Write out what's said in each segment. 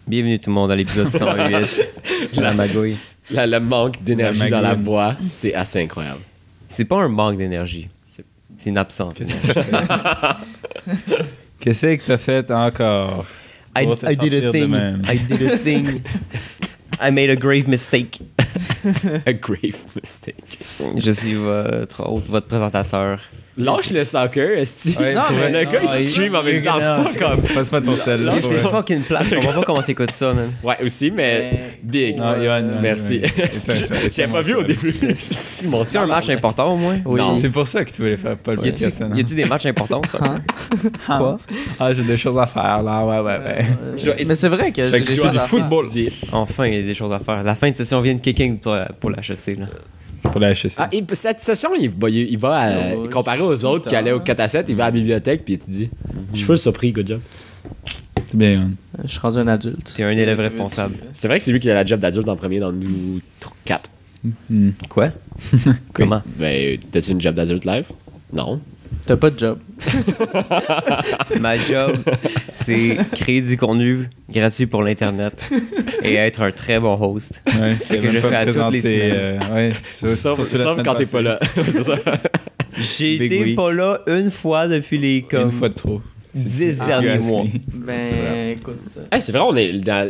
Bienvenue tout le monde à l'épisode 108 de la magouille. Le manque d'énergie dans la voix, c'est assez incroyable. C'est pas un manque d'énergie, c'est une absence d'énergie. Qu'est-ce que t'as fait encore? I did a thing. I did a thing. I made a grave mistake. A grave mistake. Je suis votre hôte, votre présentateur. Lâche le soccer, esti. Ouais, non, mais le gars, il il stream en même temps. Non, Pas comme. Passe-moi ton sel. là, C'est pour- fucking plate, je comprends pas comment t'écoutes ça, man. Ouais, aussi, mais big. Non, Yohan, Merci. J'avais pas vu au début. Bon, c'est un match important au moins? Oui. Non. C'est pour ça que tu voulais faire pas le podcast. Y a-tu des matchs importants, ça? Quoi? Ah, j'ai des choses à faire là, ouais. Mais c'est vrai que Fait j'ai que des tu choses joues à du football. faire. Enfin, il y a des choses à faire. La fin de session vient de kicking pour la HEC, là. Pour la HSC. Ah, et cette session, il va comparé aux autres qui allaient au 4 à 7, il va à la bibliothèque puis il te dit je suis full surpris, good job. C'est bien, Yohan. Je suis rendu un adulte. T'es un élève responsable. C'est vrai que c'est lui qui a la job d'adulte en premier dans nous 4. Hmm. Quoi? Comment? Ben, t'as-tu une job d'adulte live? Non. T'as pas de job. Ma job, c'est créer du contenu gratuit pour l'Internet et être un très bon host. Ouais, c'est que je fais à toutes les semaines. Ouais, Sauf quand t'es pas là. C'est ça. J'ai Big été week. pas là une fois depuis les comme Une fois de trop. 10 derniers mois. Ben, C'est vrai. écoute. Hey, c'est vrai,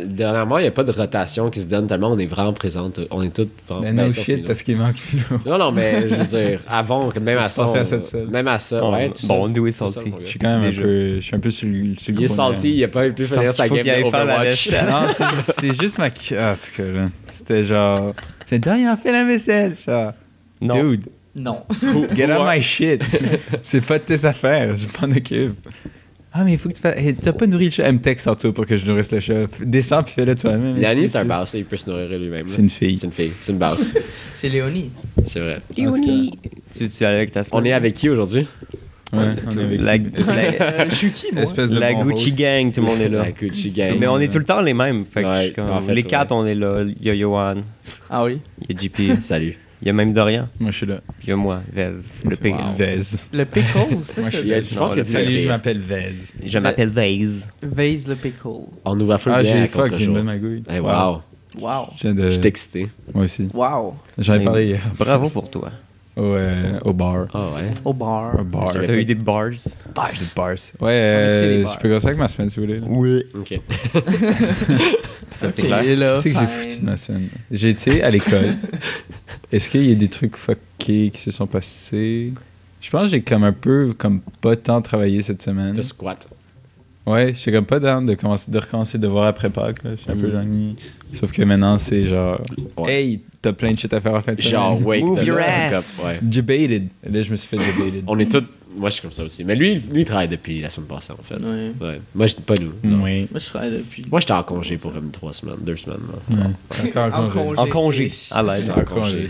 dernièrement, il n'y a pas de rotation qui se donne tellement on est vraiment présente. On est tous vraiment. Mais ben, no sauf shit, Milo. parce qu'il manque Milo. Non, mais je veux dire, avant, même à Tu ça. pensais à ça tout seul. Même à ça, ouais. tout Bon, seul. Nous est Tout seul, salty. mon gars. Je suis quand même Déjà. je suis un peu sur le Il est salty, il a pas pu finir Parce sa qu'il faut game qu'il aille faire la d'Overwatch. vaisselle. Non, c'est juste ma... Ah, c'est que là... C'était genre... C'est Dorian, fais la vaisselle, genre... Non. Dude, Non. get out my shit. C'est pas de tes affaires, je m'en occupe. Ah, mais il faut que tu fasses... Hey, t'as pas nourri le chat. Elle me texte tantôt pour que je nourrisse le chat. Descends puis fais-le toi-même. Yannis, c'est un boss, il peut se nourrir lui-même. C'est une fille. C'est une fille, c'est une boss. C'est Léonie. C'est vrai. Léonie. Tu allais avec ta semaine? On est avec qui aujourd'hui? Ouais, on est avec Je suis qui, moi? espèce de la bon Gucci host. gang, tout le monde est là. La Gucci Gang. Mais on est tout le temps les mêmes. Fait que Ouais, je suis comme- en fait, les ouais. 4, on est là. Il y a Yohan, Ah oui? il y a JP, Salut. il y a même Dorian, Moi, je suis là. puis il y a moi, Vez. Le pig. Wow. Vez. Le pickle, c'est Moi, je ça? suis Il y a- je pense le que c'est Salut, le je pire. m'appelle Vez. Je m'appelle Vez. Vase le pickle. On nous va full Ah, bien j'ai à fuck, j'ai une contre-jour. bonne magouille. Hey, wow. Wow. Je viens de... Je suis excité. Moi aussi. Wow. J'en ai parlé hier. Bravo pour toi. Au bar. Ah ouais. Au bar. Au bar. J'avais T'as pas- eu des bars. Bars. Des bars. Ouais, On a écouté des je bars. peux commencer avec ma semaine si vous voulez. là. Oui. Ok. Ça, c'est Ok, clair. là, Qu'est-ce que j'ai fine. foutu de ma semaine? J'ai été à l'école. Est-ce qu'il y a des trucs fuckés qui se sont passés? Je pense que j'ai comme un peu comme pas tant travaillé cette semaine. T'as squat. Ouais, j'ai comme pas d'âme de recommencer de voir après Pâques. Là. Je suis un peu gagné. Sauf que maintenant, c'est genre... Ouais. Hey, t'as plein de shit à faire en fin de Genre, semaine. wake Move the your fuck ass. up, ouais. Debated. Là, je me suis fait debated. On est tous. Moi, je suis comme ça aussi. Mais lui, il travaille depuis la semaine passée, en fait. Ouais. Ouais. Moi, je dis pas nous. non. Oui. Moi, je travaille depuis. Moi, j'étais en congé pour comme 2 semaines. Là. Ouais. Encore En congé. congé. En congé. À l'aise. J'étais en congé.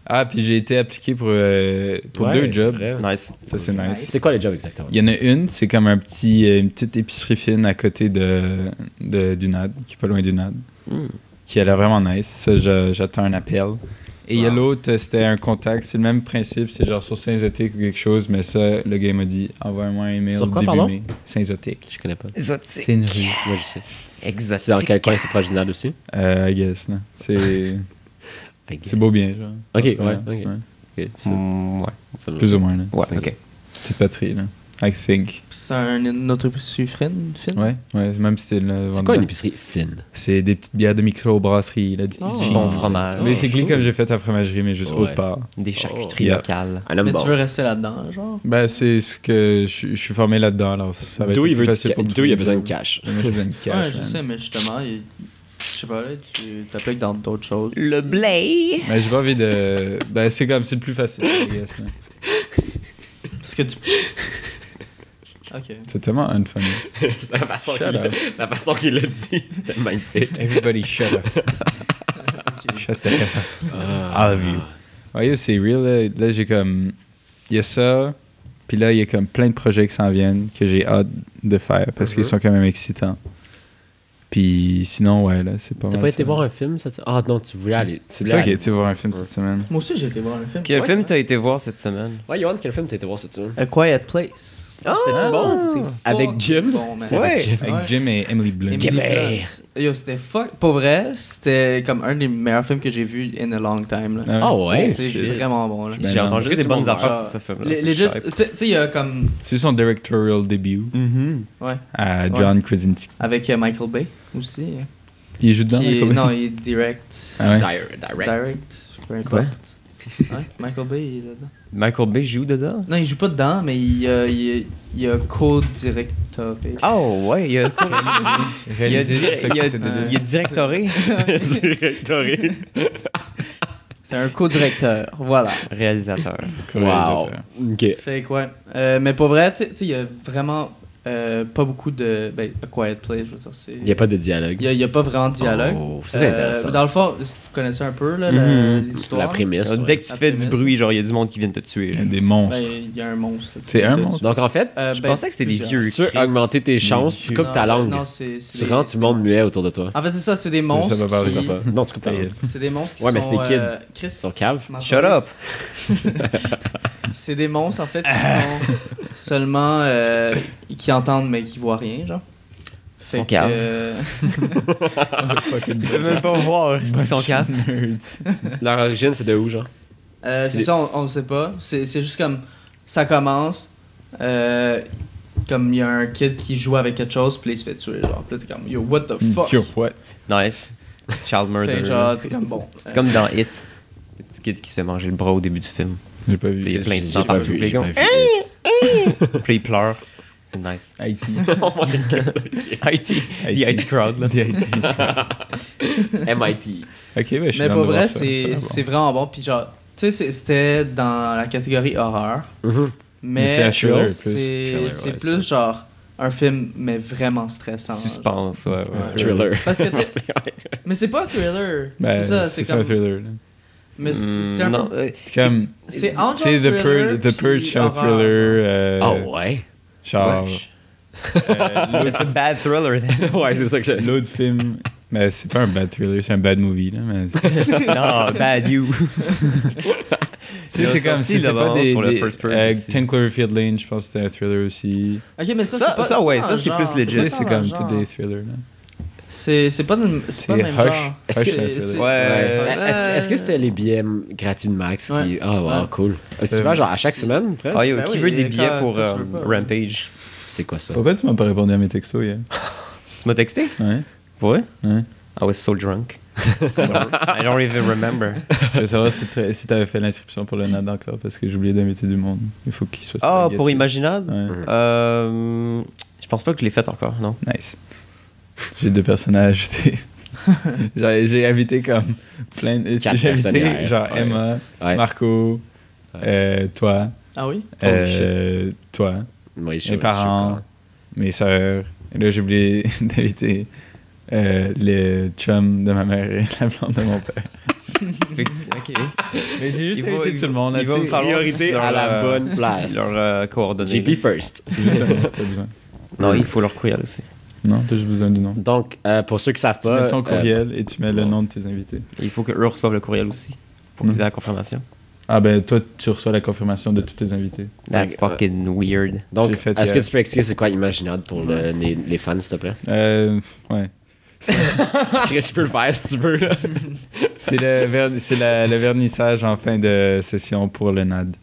Ah, puis j'ai été appliqué pour Ouais, 2 jobs. c'est vrai. Nice. Ça, c'est nice. C'est quoi les jobs exactement? Il y en a une, c'est comme une petite épicerie fine à côté du NAD, qui est pas loin du NAD, qui a l'air vraiment nice. Ça, j'attends un appel. Et il y a l'autre, c'était un contact. C'est le même principe, c'est genre sur Saint-Zotique ou quelque chose, mais ça, le gars m'a dit envoie-moi un email Sur quoi, début pardon? mai. Saint-Zotique. Je connais pas. Exotique. C'est une rue. Moi, je sais. Exotique. C'est dans quel coin? C'est proche du NAD aussi? I guess, là. C'est beau bien, genre. Ok, ouais, Ouais, ok. ouais. Ok, ça- Ouais. ça me- Plus ou moins, là. Ouais, C'est- ok. Petite patrie, là. I think. C'est une autre épicerie fine? Ouais, même style. là, C'est vendre quoi une dedans. épicerie fine? C'est des petites bières de microbrasserie, là, du Oh. petit Bon fromage. Basically, comme j'ai fait à fromagerie, mais juste Ouais. autre part. Des charcuteries Yeah. locales. Un homme Mais bon. tu veux rester là-dedans, genre? Ben, c'est ce que je suis formé là-dedans, alors ça va être D'où il plus veut facile pour d'où il a trouver. besoin de cash. Moi, j'ai besoin de cash. Ouais, je man. sais, mais justement, je sais pas, là, tu t'appliques dans d'autres choses. Le blé. Mais j'ai pas envie de... Ben, c'est le plus facile, I guess, là. Parce que tu. Ok. C'est tellement unfunny. La façon qu'il l'a dit, c'était magnifique. Everybody shut up. Shut the hell up. All of you. Ouais, c'est real, là, j'ai comme... Il y a ça, puis là, il y a comme plein de projets qui s'en viennent que j'ai hâte de faire, parce qu'ils sont quand même excitants. Puis sinon, ouais, là, c'est pas mal. T'as pas été ça. voir un film cette semaine? Ah non, tu voulais aller. C'est toi qui as été voir un film cette semaine. Moi aussi, j'ai été voir un film. Quel film t'as été voir cette semaine? Ouais, Yoann, quel film t'as été voir cette semaine? A Quiet Place. C'était-tu bon? C'est Avec fucking Jim? Bon, man. C'est avec Jim. Avec Ouais. Jim et Emily Blunt. Emily Jimmy. Blunt. Yo, c'était pour vrai, c'était comme un des meilleurs films que j'ai vu in a long time. Là. Ah ouais? C'est shit. vraiment bon. Là. Ben J'ai non. entendu Est-ce que des tout le bonnes monde affaires va- sur ce film-là. Legit, Je tu sais, il y a comme. C'est son directorial début Ouais. à John Krasinski. Avec Michael Bay aussi. Il joue dedans, Qui est- Michael Bay? non, il est direct. Ah ouais? Direct. Direct. Peu importe. Ouais, Michael Bay, il est dedans. Michael Bay joue dedans? Non, il joue pas dedans, mais il a co-directoré. Oh, ouais, il a Réalisé ce que c'est il a directoré. Directoré. C'est un co-directeur, voilà. Réalisateur. Wow. Ok. Fait quoi. Mais pour vrai, tu sais, il y a vraiment pas beaucoup de. Ben, A Quiet Place, je veux dire, c'est. Il n'y a pas de dialogue. Il y a pas vraiment de dialogue. Oh, ça, c'est intéressant. Dans le fond, vous connaissez un peu là, l'histoire. La prémisse. Dès ouais. que tu La fais du prémisse. bruit, genre, il y a du monde qui vient te tuer. Il y a des monstres. Ben, il y a un monstre. là. C'est un Tout- monstre? Donc en fait, Je pensais que c'était des plusieurs. vieux. si tu veux Chris. augmenter tes chances, tu coupes ta langue. Non, c'est Tu rends tout le monde muet autour de toi. En fait, c'est ça, c'est des monstres. Ça va parler qui... pas. Non, tu coupes ta langue. C'est des monstres qui Ouais, mais sont. c'est des kids. Chris. Ils sont caves. m'entends? Shut up! C'est des monstres, en fait, qui sont seulement. Qui entendent, mais qui voient rien, genre. Ils sont que, caves. Je peux même pas voir si sont caves. Leur origine, c'est de où, genre? c'est ça, on le sait pas. C'est juste comme. Ça commence. Comme il y a un kid qui joue avec quelque chose, puis là, il se fait tuer. Genre, puis là, t'es comme, yo, what the fuck? Yo, what? Nice. Child Fait murder. que genre, t'es comme bon. C'est comme dans Hit. Le petit kid qui se fait manger le bras au début du film. J'ai pas Il y a vu. plein de J'ai sang pas partout. vu, Les j'ai gars. pas vu. Puis il pleure. C'est nice. IT. IT. The IT crowd, là. MIT. Ok, ben je suis Mais down pour de voir vrai, ça. c'est Ça c'est vraiment bon. Puis genre, tu sais, c'était dans la catégorie horreur. Mais c'est Mais un thriller, plus. c'est ouais, plus genre un film, mais vraiment stressant. genre. Suspense, ouais. Thriller. Parce que, tu sais, mais c'est pas un thriller. Ben, c'est ça, c'est un comme. thriller. là. Mais c'est un non, peu. Comme, C'est entre tu sais, genre thriller The Purge, puis c'est un horreur, thriller. Ah ouais? Genre, It's a bad thriller. then. Ouais, c'est ça que j'ai. l'autre film. Mais c'est pas un bad thriller, c'est un bad movie. Là, mais Non, bad you. tu sais, c'est comme si c'est pas des. pour le first Purge aussi. 10 Cloverfield Lane, je pense que c'était un thriller aussi. Ok, mais ça, Ça- c'est pas. ça, c'est ouais, pas ça, un c'est genre, plus c'est legit. Tu sais, pas c'est un comme genre. tous des thrillers. Là. C'est pas le même Hush. genre. Est-ce Hush, que- c'est un thriller. c'est- Ouais. Est-ce que c'était les billets gratuits de Max Ouais. qui. Ah, wow, Ouais. cool. Tu vas genre à chaque semaine, presque? Ah, yo, Ben qui oui, veut des quand- billets pour quand tu veux pas. Rampage? C'est quoi ça? Pourquoi tu m'as pas répondu à mes textos hier? Tu m'as texté? Ouais. Ouais? Ouais. I was so drunk. I don't even remember. Je veux savoir si t'avais fait l'inscription pour le NAD encore, parce que j'ai oublié d'inviter du monde. Il faut qu'il soit sur Ah, la pour guest. Imaginade? Ouais. Je pense pas que je l'ai fait encore, non? Nice. J'ai 2 personnes à ajouter. J'ai invité comme plein de... 4 J'ai personnes invité hier. genre Ouais. Emma, Ouais. Marco, toi, Ah oui? toi, Oui, je mes parents, mes sœurs. Et là, j'ai oublié d'inviter le chum de ma mère et la blonde de mon père. Ok. Mais j'ai juste Il va- invité tout le monde. il va me falloir Priorité leur, à la bonne place. leurs coordonnées. JP first. Pas besoin. Non, il faut leur courriel aussi. Non, t'as juste besoin du nom. Donc, pour ceux qui savent Tu pas. mets ton courriel et tu mets le nom de tes invités. Il faut qu'eux reçoivent le courriel aussi pour qu'ils aient la confirmation. Ah ben toi, tu reçois la confirmation de tous tes invités. That's fucking weird. Donc, J'ai fait est-ce que hier. tu peux expliquer c'est quoi Imaginade pour les fans, s'il te plaît? Ouais. Chris, tu peux le faire si tu veux. là. C'est le vernissage en fin de session pour le NAD.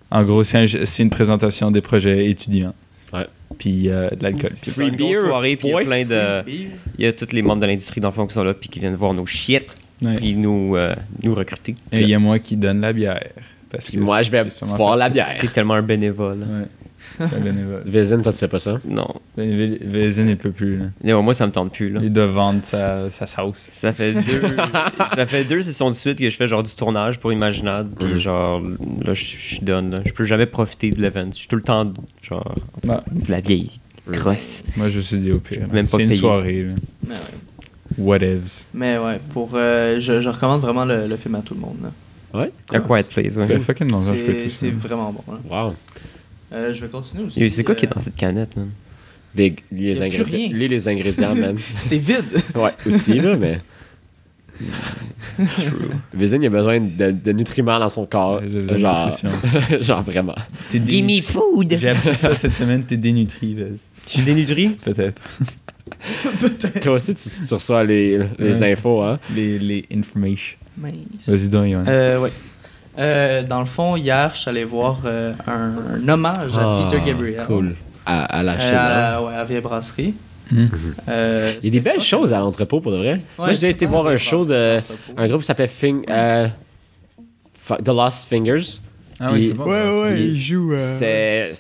En gros, c'est une présentation des projets étudiants. Ouais. Puis de l'alcool. C'est Free une grosse beer, soirée, puis il y a point. plein de... Il y a tous les membres de l'industrie dans le fond qui sont là, puis qui viennent voir nos shit, Ouais. puis nous recruter. Et il y a moi qui donne la bière. Parce Puis que moi, je vais j'ai sûrement boire fait la ça. bière. T'es tellement un bénévole. Ouais. C'est un bénévole. Vézine, toi, tu sais pas ça? Non. Vézine, il peut plus. Là. Non, moi, ça me tente plus, là. Il doit vendre sa sauce. Ça fait deux sessions de suite que je fais genre du tournage pour Imaginade, puis genre, là, je suis done, là. Je peux jamais profiter de l'event. Je suis tout le temps, genre, Ah, c'est de la vieille crosse. moi, je me suis dit au pire. Même pas C'est une payé. soirée. Là. Mais ouais. Whatevs. Mais ouais, pour, je recommande vraiment le film à tout le monde. Là. Ouais. A Quiet Place, C'est ouais. fucking long, je peux tout C'est ça. vraiment bon. Là. Wow. Je vais continuer aussi. C'est quoi qui est dans cette canette, man? Big, lis Y a les plus ingrédients. rien. Lis les ingrédients, man. C'est vide. Ouais, aussi, là, mais. Vézine, il a besoin de nutriments dans son corps. J'ai besoin de Genre, nutrition. genre vraiment. T'es Give me food! J'ai appris ça cette semaine, t'es dénutri, Vez. Je suis dénutri? Peut-être. Toi aussi, tu reçois les infos, hein? Les information. Mince. Vas-y donc, Yohan. Ouais. Dans le fond, hier, je suis allé voir un hommage à Peter Gabriel. Cool. À la Chine. hein? Ouais, à Vieille Brasserie. Hmm. Il y a des belles choses à l'entrepôt, pour de vrai. Moi, j'ai été voir un show de un groupe qui s'appelle The Lost Fingers. Ah oui, c'est bon. Puis il joue. C'était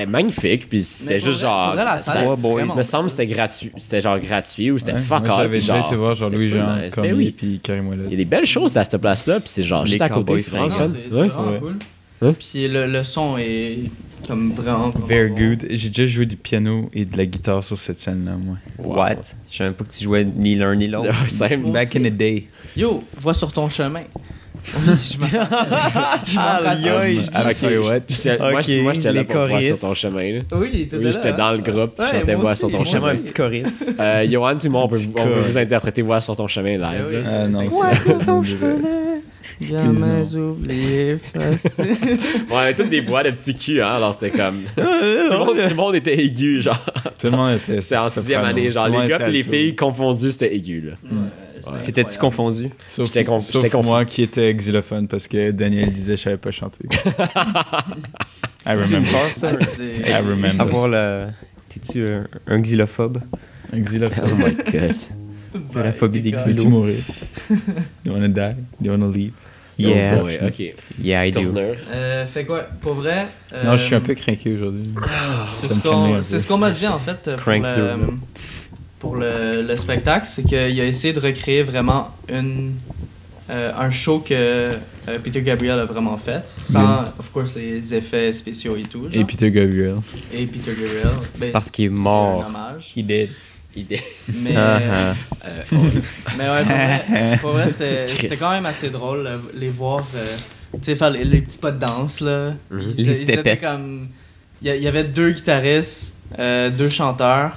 magnifique, puis c'était Mais pour juste vrai- genre. pour vrai, la salle est vraiment Il me semble que c'était gratuit. C'était genre gratuit ou c'était fuck Moi, all. j'avais puis déjà genre, été voir c'était Jean-Louis full Jean, nice. comme Ben oui. et puis Karim Il y a Ouellet. des belles choses à cette place-là, puis c'est genre Les juste à côté, cowboys c'est vraiment fringants. fun. C'est Ouais. vraiment Ouais. cool. Hein? Puis le son est comme vraiment. Very bon. good. J'ai déjà joué du piano et de la guitare sur cette scène-là, moi. What? Je savais pas que tu jouais ni l'un ni l'autre. Simple. Moi Back aussi. in the day. Yo, vois sur ton chemin. Oui, je me rappelle. Avec Sorry What. Moi, j'étais là les pour voir sur choristes. ton chemin. Là. Oui, t'étais Oui, là. j'étais dans le groupe, Ouais, j'étais moi voir aussi, sur ton moi J'aimerais chemin. un petit choriste. Johan, tout le monde, on peut vous interpréter voir sur ton chemin live. Ben oui. là. Ah non, Ouais, c'est ton désolé. Jamais oublié facile. Bon, on avait tous des voix de petits culs, hein, alors c'était comme. tout le monde était aigu, genre. Tout le monde était. C'était en 6e année, genre les gars et les filles confondus, c'était aigu, là. T'étais-tu confondu? Sauf, J'étais sauf confus. moi qui était xylophone parce que Daniel disait que je savais pas chanter. I remember. ça? I remember. Avoir la... T'es-tu un xylophobe? Un xylophone. Oh my god. C'est la phobie des Veux-tu xylos. mourir? You wanna die? You wanna leave? Yeah. Ouais, ok. Yeah, I do. Tourneur. Fait quoi, pour vrai. Non, je suis un peu craqué aujourd'hui. C'est Ça ce me calmait un qu'on peu. c'est ce qu'on m'a dit en fait Crank pour le spectacle, c'est qu'il a essayé de recréer vraiment un show que Peter Gabriel a vraiment fait, sans, of course, les effets spéciaux et tout. Et genre. Peter Gabriel. Et Peter Gabriel. Ben, Parce qu'il est c'est mort. un hommage. He did. Idée. Mais, Ah, mais ouais, pour vrai c'était quand même assez drôle les voir tu sais, faire les petits pas de danse là. Ils étaient steppettes. comme il y avait 2 guitaristes, 2 chanteurs,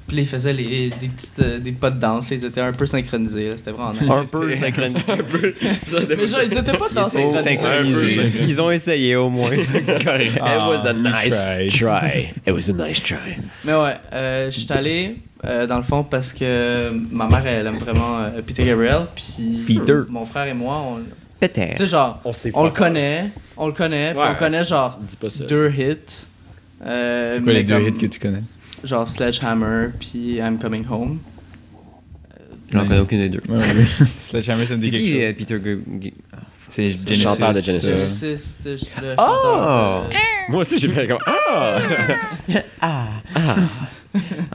puis ils faisaient des pas de danse, ils étaient un peu synchronisés là, c'était vraiment nice. Un peu synchronisé. Mais genre ils étaient pas tant synchronisés. Synchronisé. Ils ont essayé au moins. C'est correct. It was a you nice tried. try. It was a nice try. Mais ouais, je suis allé dans le fond parce que ma mère elle aime vraiment Peter Gabriel, puis Peter. mon frère et moi tu Peut-être. sais genre on le connaît, puis Ouais, on connaît genre Dis pas ça. 2 hits. C'est quoi les deux hits que tu connais? Genre Sledgehammer puis I'm Coming Home. J'en connais aucune des deux. Ouais, ouais. Sledgehammer, ça me dit C'est quelque qui chose. Peter C'est le Genesis. chanteur de Genesis. Genesis, le Oh! chanteur. Moi aussi, j'ai fait comme Ah!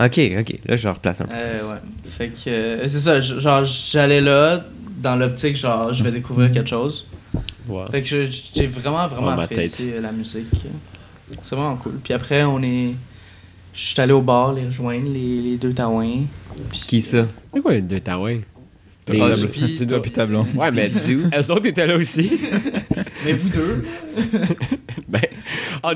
Ok. Là, je replace un peu. Ouais. Fait que c'est ça, genre j'allais là dans l'optique genre je vais découvrir quelque chose. Ouais. Fait que j'ai vraiment Dans ma apprécié la musique. C'est vraiment cool. Puis après je suis allé au bar les rejoindre les 2 Taouins. Qui ça? C'est quoi les deux Taouins? Toi, Les- puis puis- tu dois puis ta blonde. Ouais, mais eux autres étaient là aussi. Mais vous deux, Ben,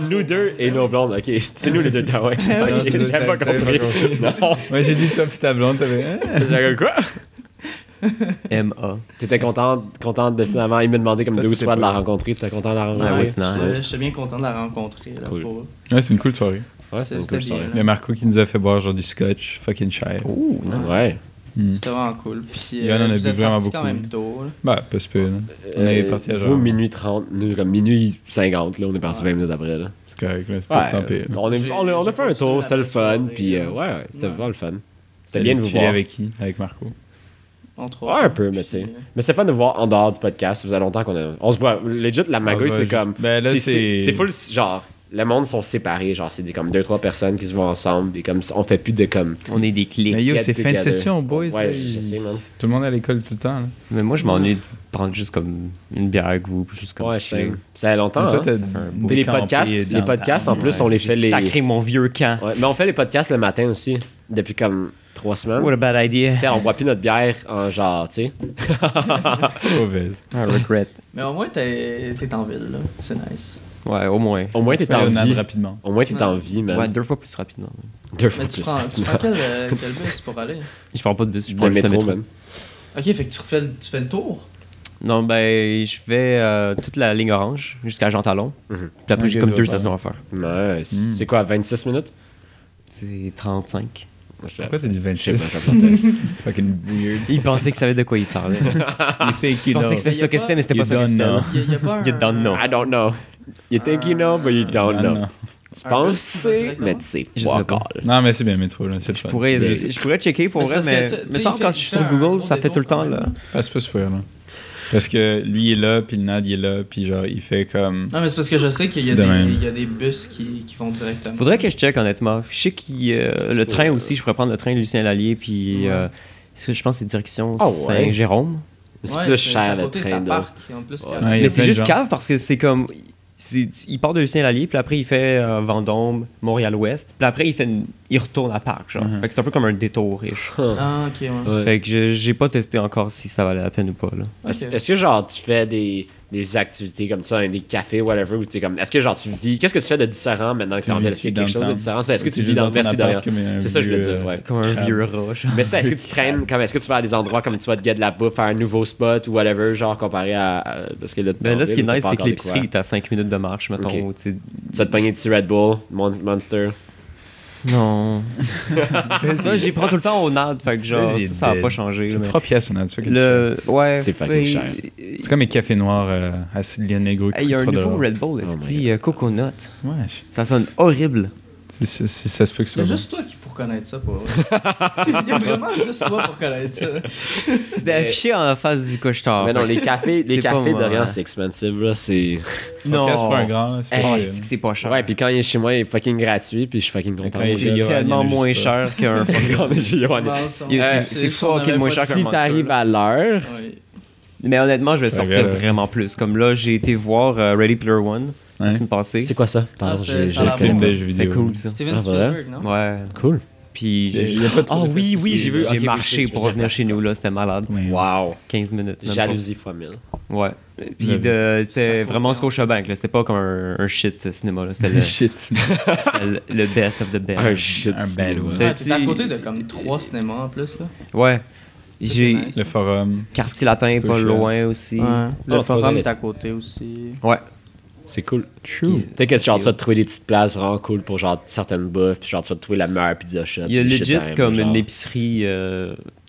nous deux et nos blondes, ok. C'est nous les deux Taouins. Ok, c'est j'ai ça, pas t'as compris. Non. Ouais, j'ai dit toi puis ta blonde, t'avais. Hein? J'avais quoi? M.A. T'étais contente de finalement, il m'a demandé comme Toi, 12 t'étais fois de la pas- rencontrer. T'étais content de la rencontrer? Ouais, c'est nice. j'étais bien content de la rencontrer. Là, Cool. pour... Ouais, c'est une cool soirée. Ouais, c'est une C'était cool bien, soirée. là. Il y a Marco qui nous a fait boire genre du scotch, fucking shy. Ouh, nice. Ouais. C'était vraiment cool. Puis Il y en a vous bu êtes vraiment partis beaucoup. quand même tôt. Là. Bah, pas super, là. On est parti à Vous, genre. minuit 30, nous, comme minuit 50, là, on est parti 20 minutes après, là. C'est correct, là, c'est pas Ouais, tant pire. on a J'ai fait un tour, continué c'était le la fun, soirée, puis là. ouais, c'était Ouais. vraiment le fun. C'était bien de vous Chiller voir. avec qui? Avec Marco. On trouve. Ouais, un peu, mais tu sais. Mais c'est fun de voir en dehors du podcast. Ça faisait longtemps on se voit. Legit, la magouille, Ah, c'est ouais, comme. ben là, c'est full. Genre, le monde sont séparés. Genre, c'est comme 2-3 personnes qui se voient ensemble. Et comme, on fait plus de comme. On est des clics. Mais yo, get c'est fin de together. session, boys. Ouais, là, je sais, man. Tout le monde est à l'école tout le temps, là. Mais moi, je m'ennuie de prendre juste comme une bière avec vous. Puis juste comme Ouais, chiller. ça fait longtemps. Mais toi, Hein? t'as ça fait un beau Puis les campé podcasts, dans- en plus, on les fait J'ai les. sacré mon vieux camp. Ouais, mais on fait les podcasts le matin aussi. Depuis comme 3 semaines. What a bad idea. Tu sais, on boit plus notre bière en genre, tu sais. Mauvaise. I regret. Mais au moins, t'es en ville, là. C'est nice. Ouais, au moins. Au moins, t'es Ouais, en on nade vie. rapidement. Au moins, t'es en vie, man. Ouais, 2 fois plus rapidement. 2 fois Mais plus. tu prends quel bus pour aller? Je prends pas de bus, je prends Le juste le métro, métro. man. Ok, fait que tu fais le tour? Non, ben, je fais toute la ligne orange jusqu'à Jean Talon. Mhm. Puis après, Ok, j'ai comme ça 2 va pas. stations à faire. Nice. C'est quoi, 26 minutes? C'est 35. Pourquoi t'as dit Je sais pas, 26? ça sortait. Fucking weird. Il pensait qu'il savait de quoi il parlait. Il fait Je pensais que c'était Mais y a ça que pas- c'était, mais c'était You pas ça que don't c'était. know. là. Il y a pas un... You don't know. I don't know. You think you know, but you don't know. Non, Tu Un penses bus que qui tu va sais, directement? mais tu sais Je sais pas. all. non, mais c'est bien métro, là. C'est le fun. Je pourrais checker pour Mais c'est vrai, parce que, mais tu sais, me semble il quand fait- je suis il sur fait un Google, gros ça fait tout le détour, temps quand là. même. Ah, c'est pas super, là. Parce que lui, il est là, puis le NAD, il est là, puis genre, il fait comme... Non, mais c'est parce que je sais qu'il y a, De même. il y a des bus qui vont directement. Faudrait que je check honnêtement. Je sais que le train aussi, je pourrais prendre le train de Lucien Lallier, puis Ouais. je pense que c'est direction Ah ouais? Saint-Jérôme. C'est Ouais, plus c'est cher à le côté, train c'est à de. Parc, en plus. Ouais. Ouais, il y a Mais c'est plein de juste gens. cave parce que c'est comme. Il part de Lucien Lallier, puis après il fait Vendôme, Montréal-Ouest, puis après il retourne à Parc, genre. Mhm. Fait que c'est un peu comme un détour riche. Ah, ok, ouais. Ouais. Fait que j'ai pas testé encore si ça valait la peine ou pas, là. Est-ce Ok. est-ce que genre tu fais des activités comme ça, des cafés, whatever, ou tu sais comme. Est-ce que genre tu vis. Qu'est-ce que tu fais de différent maintenant que t'es en ville? Est-ce qu'il y a quelque chose de différent? Est-ce que tu vis dans. Merci Dorian. C'est ça que je voulais dire, ouais. Comme un vieux rat, genre. Mais ça, est-ce que tu traînes comme. Est-ce que tu vas à des endroits comme tu vas te get de la bouffe, faire un nouveau spot ou whatever, genre comparé parce que là, Ben là, ce qui est t'as nice, pas c'est que encore de l'épicerie quoi. est à 5 minutes de marche, mettons. Ok. tu sais. Tu vas te pogner des petits Red Bull, Monster. Non. Ça, j'y prends tout le temps au NAD, fait que genre, Vas-y, ça a dead. pas changé. C'est mais 3 pièces, on a dit. Ouais. C'est fucking ben, cher. C'est comme les cafés noirs à Lyon Negro. Il y a un nouveau Red. Red Bull, my esti, Coconut. Ouais, Ça sonne horrible. ça se peut que Il ça y a va. juste toi qui pour connaître ça, pour Il y a vraiment juste toi pour connaître ça. C'était affiché en face du cocheteur. Mais non, les cafés C'est pas de moi. rien, c'est expensive, là. C'est. 3 pièces pour un grand, là, c'est Hey, pas Oh, cher. c'est que c'est pas cher. Ouais, puis quand il est chez moi, il est fucking gratuit, puis je suis fucking content. Quand il est C'est chez Johan, tellement il y en a moins juste pas. cher qu'un fucking. C'est fucking moins cher qu'un Si Monster, t'arrives là. à l'heure, Oui. Mais honnêtement, je vais C'est sortir vrai, là. vraiment plus. Comme là, j'ai été voir Ready Player One la Ouais. semaine passée. c'est quoi ça? Pardon, Ah, c'est- j'ai ça a Le l'air film bon. de jeux C'est vidéo. cool, ça. Steven Ah, Spielberg, non? Ouais. Cool. Puis Il y a pas trop Ah d'effets oui, spéciaux. j'ai vu. j'ai Ok, oui, marché je pour sais revenir pas. chez nous, là. C'était malade. Ouais. Wow. 15 minutes. même pas. Jalousie fois 1000. Ouais. Puis J'avais- c'était vraiment C'était Scotiabank, là. C'était pas comme un shit cinéma, là. C'était le, Shit. c'était le best of the best. Un shit. Un cinéma. bad one. Ouais, t'es à côté de comme 3 cinémas en plus, là. Ouais. J'ai nice. Le forum. Quartier Latin pas Scotia. loin aussi. Le Oh, forum faut est à côté aussi. Ouais. C'est cool. True. Tu sais que genre, tu vas te trouver des petites places vraiment cool pour genre certaines bouffes, puis genre, tu vas te trouver la meilleure pizza shop. Il y a puis shit legit time, comme genre. une épicerie.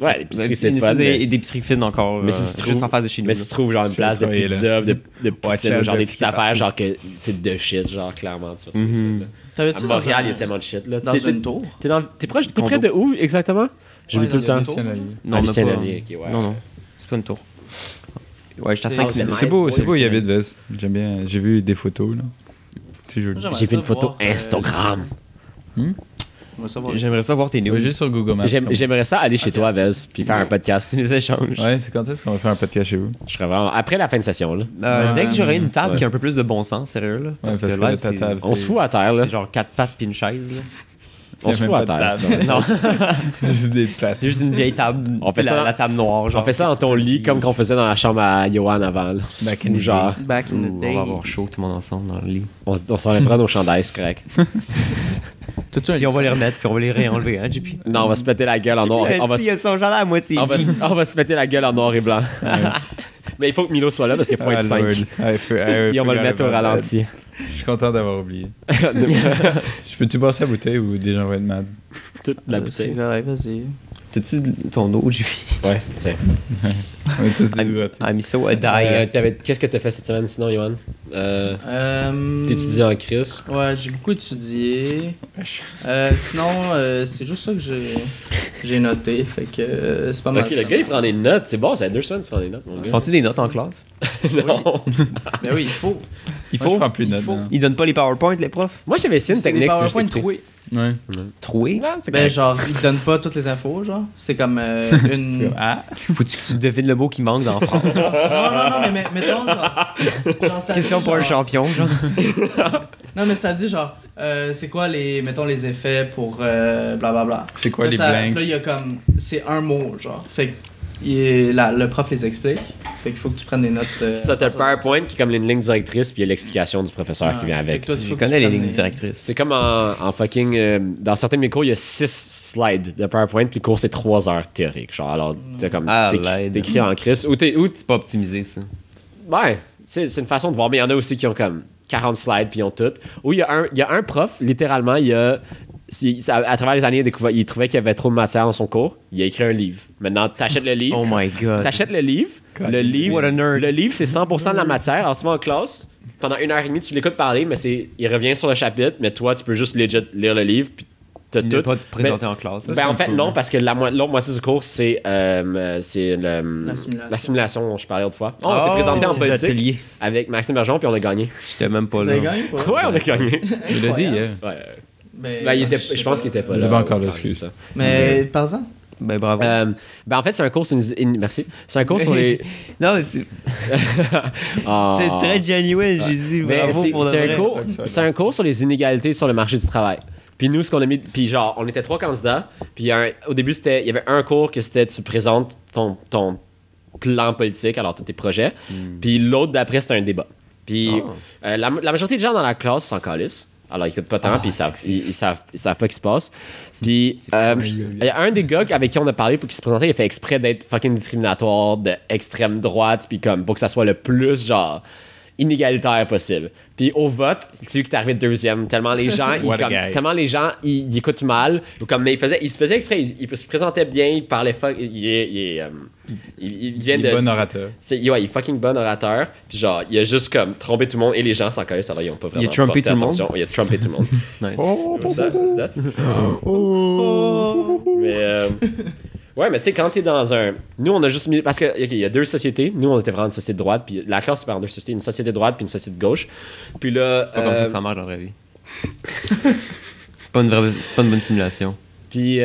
Ouais, l'épicerie, c'est une fun. espèce Mais, d'épicerie fine encore. mais si tu juste trouves- en face de chez nous. mais là. si tu trouves genre une place de travailler là. pizza, de poutine, Ouais, ou genre des de petites pied affaires, partout. genre que c'est de shit, genre clairement, tu vas trouver ça. Mhm. là. Savais-tu À Montréal, il y a tellement de shit là. dans T'es- une tour? T'es près de où exactement? J'oublie Ouais, tout le dans temps. une tour. Non, Lucien même pas. Lallier, ok, ouais. Non, non. C'est pas une tour. Ouais, j'étais à C'est- 5 c'est minutes. nice. C'est beau, boy, c'est beau, il y c'est avait de veste. J'aime bien. J'ai vu des photos, là. C'est joli. J'aimerais J'ai fait ça une photo voir, Instagram. J'aimerais ça voir. J'aimerais ça voir tes news. Ouais, juste sur Google Maps. J'aimerais ça aller chez Ok. toi, Vez, puis faire un podcast. des échanges. Ouais, c'est quand est-ce qu'on va faire un podcast chez vous? Je serais vraiment. Après la fin de session, là. Dès que j'aurai une table Ouais. qui a un peu plus de bon sens, sérieux, là. parce que là, là, ta c'est table, On se fout à terre, là. c'est genre 4 pattes puis une chaise, là. On se Il y a fout à même pas terre. de ça. C'est juste des pattes. Juste une vieille table. On fait tu sais, ça- la table noire, genre. On fait ça dans ton lit, comme qu'on faisait dans la chambre à Johan avant. là. Back in Ou the genre, Back in the On day. va avoir chaud tout le monde ensemble dans le lit. on s'enlèvera nos chandails, c'est correct. T'as-tu un Puis on va lit les remettre, puis on va les réenlever, hein, JP? Non, on va se péter la gueule en noir. On va Il y a son chandail à moitié. on va se péter la gueule en noir et blanc. Mais il faut que Milo soit là parce qu'il faut être 5. Et on va le mettre au ralenti. Je suis content d'avoir oublié. Je peux-tu passer la bouteille ou des gens vont être mad? Toute la C'est bouteille. correct, vas-y. T'as-tu ton eau, JP? Ouais, c'est. On est tous déshydratés. I'm so a die. Qu'est-ce que t'as fait cette semaine sinon, Johan? T'étudies en crise. Ouais, j'ai beaucoup étudié. Sinon, c'est juste ça que j'ai noté. Fait que c'est pas mal. Ok, le ça. gars il prend des notes. C'est bon, ça fait 2 semaines que tu prends des notes. Mon Tu gars. prends-tu des notes en classe? Non. Ben oui, il faut. Il Moi, faut. je prends plus de il notes. faut. non. Ils donnent pas les PowerPoint, les profs? Moi j'avais essayé une C'est des technique. PowerPoint si je t'ai- troués. Ouais. Troué? Ben genre, ils te donnent pas toutes les infos, genre. C'est comme une... Ah! Faut-tu que tu devines le mot qui manque dans la phrase? Non, mais mettons, genre ça Question dit, pour un genre- champion, genre. Non, mais ça dit genre, c'est quoi mettons les effets pour blablabla. C'est quoi Là, les ça- blanks? Là, il y a comme, c'est un mot, genre. Fait que le prof les explique. Fait qu'il faut que tu prennes des notes. Ça, t'as le PowerPoint qui est comme une ligne directrice, puis il y a l'explication du professeur qui vient avec. Je connais les lignes directrices. C'est comme en fucking. Dans certains de mes cours, il y a 6 slides de PowerPoint, puis le cours, c'est 3 heures théoriques. Genre, alors, t'es comme. T'écris en crise. Ou c'est pas optimisé, ça. Ouais, c'est une façon de voir, mais il y en a aussi qui ont comme 40 slides, puis ils ont tout. Ou il y a un prof, littéralement, à travers les années, il trouvait qu'il y avait trop de matière dans son cours. Il a écrit un livre. Maintenant, t'achètes le livre. Oh my God. T'achètes le livre. Le livre, c'est 100% de la matière. Alors, tu vas en classe, pendant 1h30, tu l'écoutes parler, mais il revient sur le chapitre, mais toi, tu peux juste legit lire le livre, puis t'as tout. Il n'est pas présenté en classe. En fait, non, parce que l'autre moitié du cours, c'est la simulation dont je parlais autrefois. On s'est présenté en politique avec Maxime Bergeron, puis on a gagné. J'étais même pas là. Vous avez gagné, quoi? Ouais, on a gagné. Je l'ai dit, ouais. Je pense qu'il était pas là. Il était pas encore là, excuse. Mais par exemple. Ben bravo. En fait, c'est un cours sur merci. C'est un cours sur les. Non, mais c'est. C'est très genuine, Jésus. Bravo pour le vrai. C'est un cours sur les inégalités sur le marché du travail. Puis nous, ce qu'on a mis. Puis genre, on était 3 candidats. Puis au début, il y avait un cours que c'était tu présentes ton plan politique, alors tous tes projets. Puis l'autre d'après, c'était un débat. Puis la majorité des gens dans la classe s'en calissent. Alors, ils écoutent pas tant, puis ils savent pas ce qui se passe. Puis, il y a un des gars avec qui on a parlé pour qu'il se présentait, il a fait exprès d'être fucking discriminatoire, d'extrême droite, puis comme pour que ça soit le plus, genre, inégalitaire possible. Puis au vote, c'est lui qui est arrivé deuxième. Tellement les gens, ils écoutent mal. Mais il se faisait exprès. Il se présentait bien, il parlait il vient de. Bon orateur. Il est fucking bon orateur. Puis genre, il a juste comme trompé tout le monde et les gens s'en connaissent. Alors ils ont pas vraiment porté attention. Il a trompé tout le monde. Nice. Mais ouais, mais tu sais, quand t'es dans un. Nous, on a juste mis. Parce qu'il y a 2 sociétés. Nous, on était vraiment une société de droite. Puis la classe, c'est par 2 sociétés. Une société de droite puis une société de gauche. Puis là. C'est pas comme ça que ça marche dans la vraie vie. C'est pas une bonne simulation. Puis, tu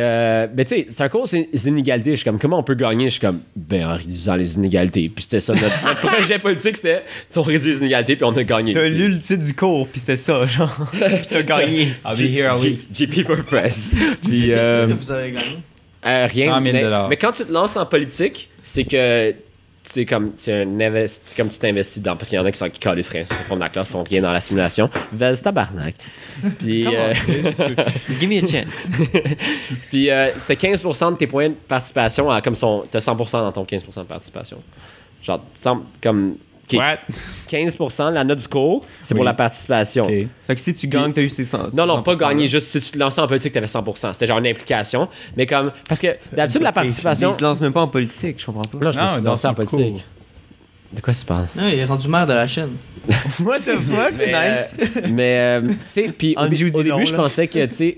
sais, c'est un cours, c'est les inégalités. Je suis comme, comment on peut gagner? Je suis comme, en réduisant les inégalités. Puis c'était ça, notre projet politique, c'était, on réduit les inégalités, puis on a gagné. T'as lu le titre du cours, puis c'était ça, genre. Puis t'as gagné. I'll be here all week. JP for Press. Puis, qu'est-ce que vous avez gagné? Rien. 100 000 mais quand tu te lances en politique, c'est que c'est comme tu t'investis dedans parce qu'il y en a qui calissent rien sur le fond de la classe, font rien dans la simulation. Vas tabarnak. Puis give me a chance. Puis t'as 15% de tes points de participation t'as 100% dans ton 15% de participation. Genre comme 15%, la note du cours, c'est pour la participation. Okay. Fait que si tu gagnes, t'as eu ces 100%. Non, pas gagner, juste si tu te lançais en politique, t'avais 100%. C'était genre une implication. Mais comme. Parce que d'habitude, la participation. Il se lance même pas en politique, je comprends pas. Là, je me suis lancé en politique. Cours. De quoi tu parles? Non, il est rendu maire de la Chine. What the fuck? Nice. Mais, tu sais, puis au début, je pensais que, tu sais,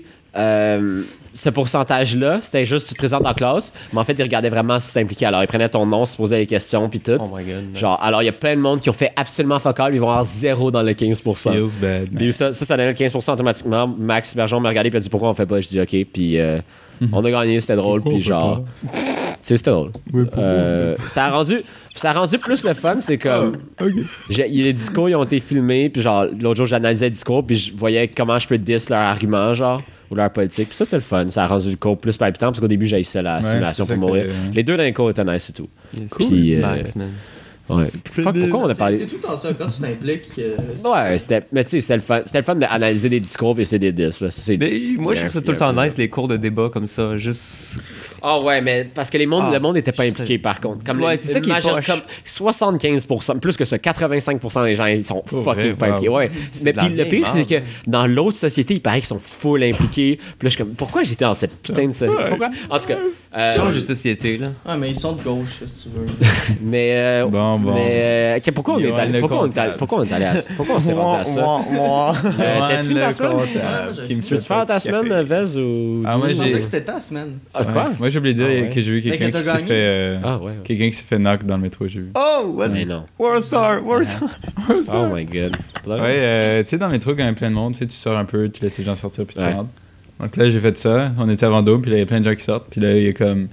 ce pourcentage-là, c'était juste tu te présentes en classe, mais en fait, ils regardaient vraiment si t'es impliqué. Alors, ils prenaient ton nom, se posaient les questions, puis tout. Oh my God. Nice. Genre, alors, il y a plein de monde qui ont fait absolument focal, ils vont avoir 0 dans le 15%. Feels bad. Puis ça donnait le 15% automatiquement. Max Bergeron m'a regardé et a dit pourquoi on fait pas. Je dis OK, puis on a gagné, c'était drôle, puis genre. C'était drôle. Ça a rendu plus le fun, c'est comme. Les discours, ils ont été filmés, puis genre, l'autre jour, j'analysais les discours, puis je voyais comment je peux diss leur argument, genre, ou leur politique. Puis ça, c'était le fun. Ça a rendu le cours plus palpitant, parce qu'au début, j'haïssais la simulation pour mourir. Les 2 dans les cours étaient nice et tout. Cool. Puis, nice, man. Ouais. Pourquoi on a parlé. C'est tout en ça, quand tu t'impliques. Ouais, mais tu sais, c'était le fun d'analyser les discours et c'est des diss. Là. Mais moi, je trouve ça tout le temps nice, les cours de débat comme ça. Juste. Ah ouais, mais parce que le monde n'était pas impliqué par contre. Comme c'est ça qui est poche. Comme 75%, plus que ça, 85% des gens, ils sont fucking pas impliqués. Ouais. Mais puis le pire, c'est que dans l'autre société, il paraît qu'ils sont full impliqués. Puis là, je suis comme, pourquoi j'étais dans cette putain de société? Pourquoi? En tout cas. Change de société, là. Ouais, mais ils sont de gauche, si tu veux. Mais. Bon. Mais pourquoi on est allé à ça? Pourquoi on s'est rendu à ça? T'as-tu fini ta semaine? Tu veux-tu faire ta semaine, Vez? Moi, je pensais que c'était ta semaine. Ah, quoi? Moi, j'ai oublié de dire que j'ai vu quelqu'un qui s'est fait. Quelqu'un qui s'est fait knock dans le métro, j'ai vu. Oh, what? Mais non. Warstar. Oh my god. Ouais, tu sais, dans le métro, quand il y a plein de monde, tu sors un peu, tu laisses les gens sortir, puis tu rentres. Donc là, j'ai fait ça. On était à Vendôme, puis là, il y a plein de gens qui sortent, puis là, il y a comme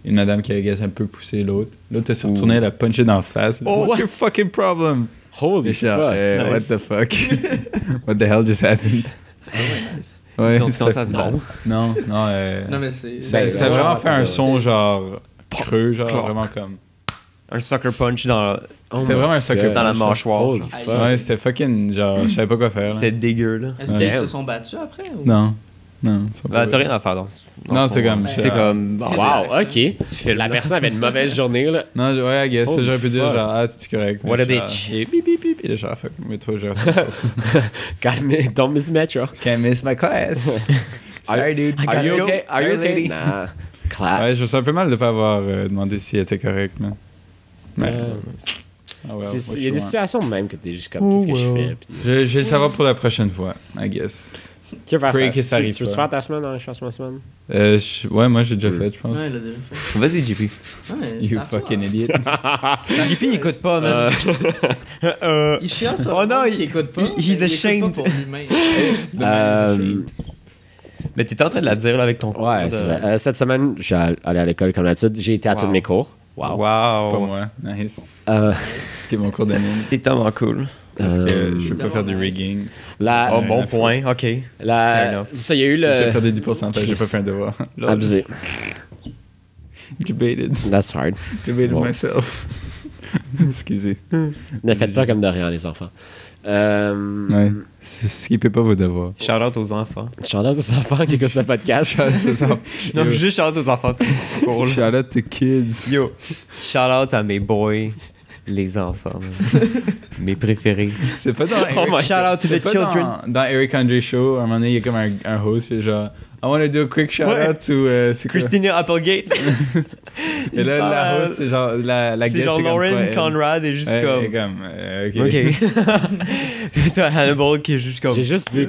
une madame qui a un peu poussé l'autre. L'autre, elle s'est retournée, elle a punché dans la face. Oh, what's your fucking problem? Holy fuck. Nice. What the fuck? What the hell just happened? Nice. Ouais, donc ça se bat. Non, mais c'est. Ça a vraiment fait un son genre creux, genre vraiment comme. un sucker punch dans C'était vraiment un sucker dans la punch, mâchoire. Holy genre. fuck. Ouais, c'était fucking genre, je savais pas quoi faire. là. C'est dégueu, là. Est-ce qu'ils se sont battus après? Ou... Non. Non, ils sont Bah, pas t'as bons. rien à faire dans Non, c'est comme- C'est comme. bon, Wow, ok. tu filmes. La personne avait une mauvaise journée, là. Non, ouais, I guess. Oh, J'aurais pu dire fuck. genre, ah, tu es correct. What a Mais genre, bitch. Et bip, bip, bip. Et là, genre, fuck, mais toi, genre, Don't miss the metro. can't miss my class. Sorry, dude. Are you go. okay? Are you Sorry, okay? lady. Nah. Class. Ouais, je me sens un peu mal de pas avoir demandé si elle était correcte, man. Mais, ah well, what Il y a you des want. situations même que t'es juste comme, qu'est-ce que je fais? Puis, Je vais le savoir pour la prochaine fois, I guess. tu veux faire Pray ça? que ça arrive Tu veux pas. faire ta semaine dans les changements de semaine? Ouais, moi, j'ai déjà fait, je pense. Ouais, il a déjà fait. Vas-y, JP. Ouais, c'est You à toi. fucking idiot. JP, il écoute pas, man. Il chiale sur Oh le non, monde il- qui écoute pas. he's mais il écoute ashamed. pas pour lui-même. Mais t'étais en train de la dire là avec ton cours. Ouais, c'est vrai. Cette semaine, je suis allé à l'école comme d'habitude. J'ai été à tous Wow. mes cours. Wow. Pas moi, nice. Euh, Ce qui est mon cours d'anime. T'es tellement cool. Parce que Euh, je veux pas faire du rigging. la, Oh, bon point, ok. Fair enough. ça, il y a eu J'ai déjà le. perdu 10%, j'ai pas fait un devoir. Abusé. Debated. That's hard. Debated Bon. myself. Excusez. Ne faites pas comme de rien, les enfants. Ouais. Skippez pas vos devoirs. Shout out aux enfants. Shout out aux enfants qui écoutent ce podcast. Non, mais juste shout out aux enfants. tout court, là. Shout out to kids. Yo, shout out à mes boys, les enfants. man. Mes préférés. C'est pas dans Oh my Shout God. out to the children. Dans Eric Andre Show, à un moment donné, il y a comme un host, puis genre, I want to do a quick shout Ouais. out to. c'est quoi? Christina Applegate. Et là, la host, c'est genre. La C'est guest, genre comme Lauren pas elle. Conrad est juste Ouais, comme. elle est comme. Ok. Puis t'as Hannibal qui est juste comme. J'ai juste vu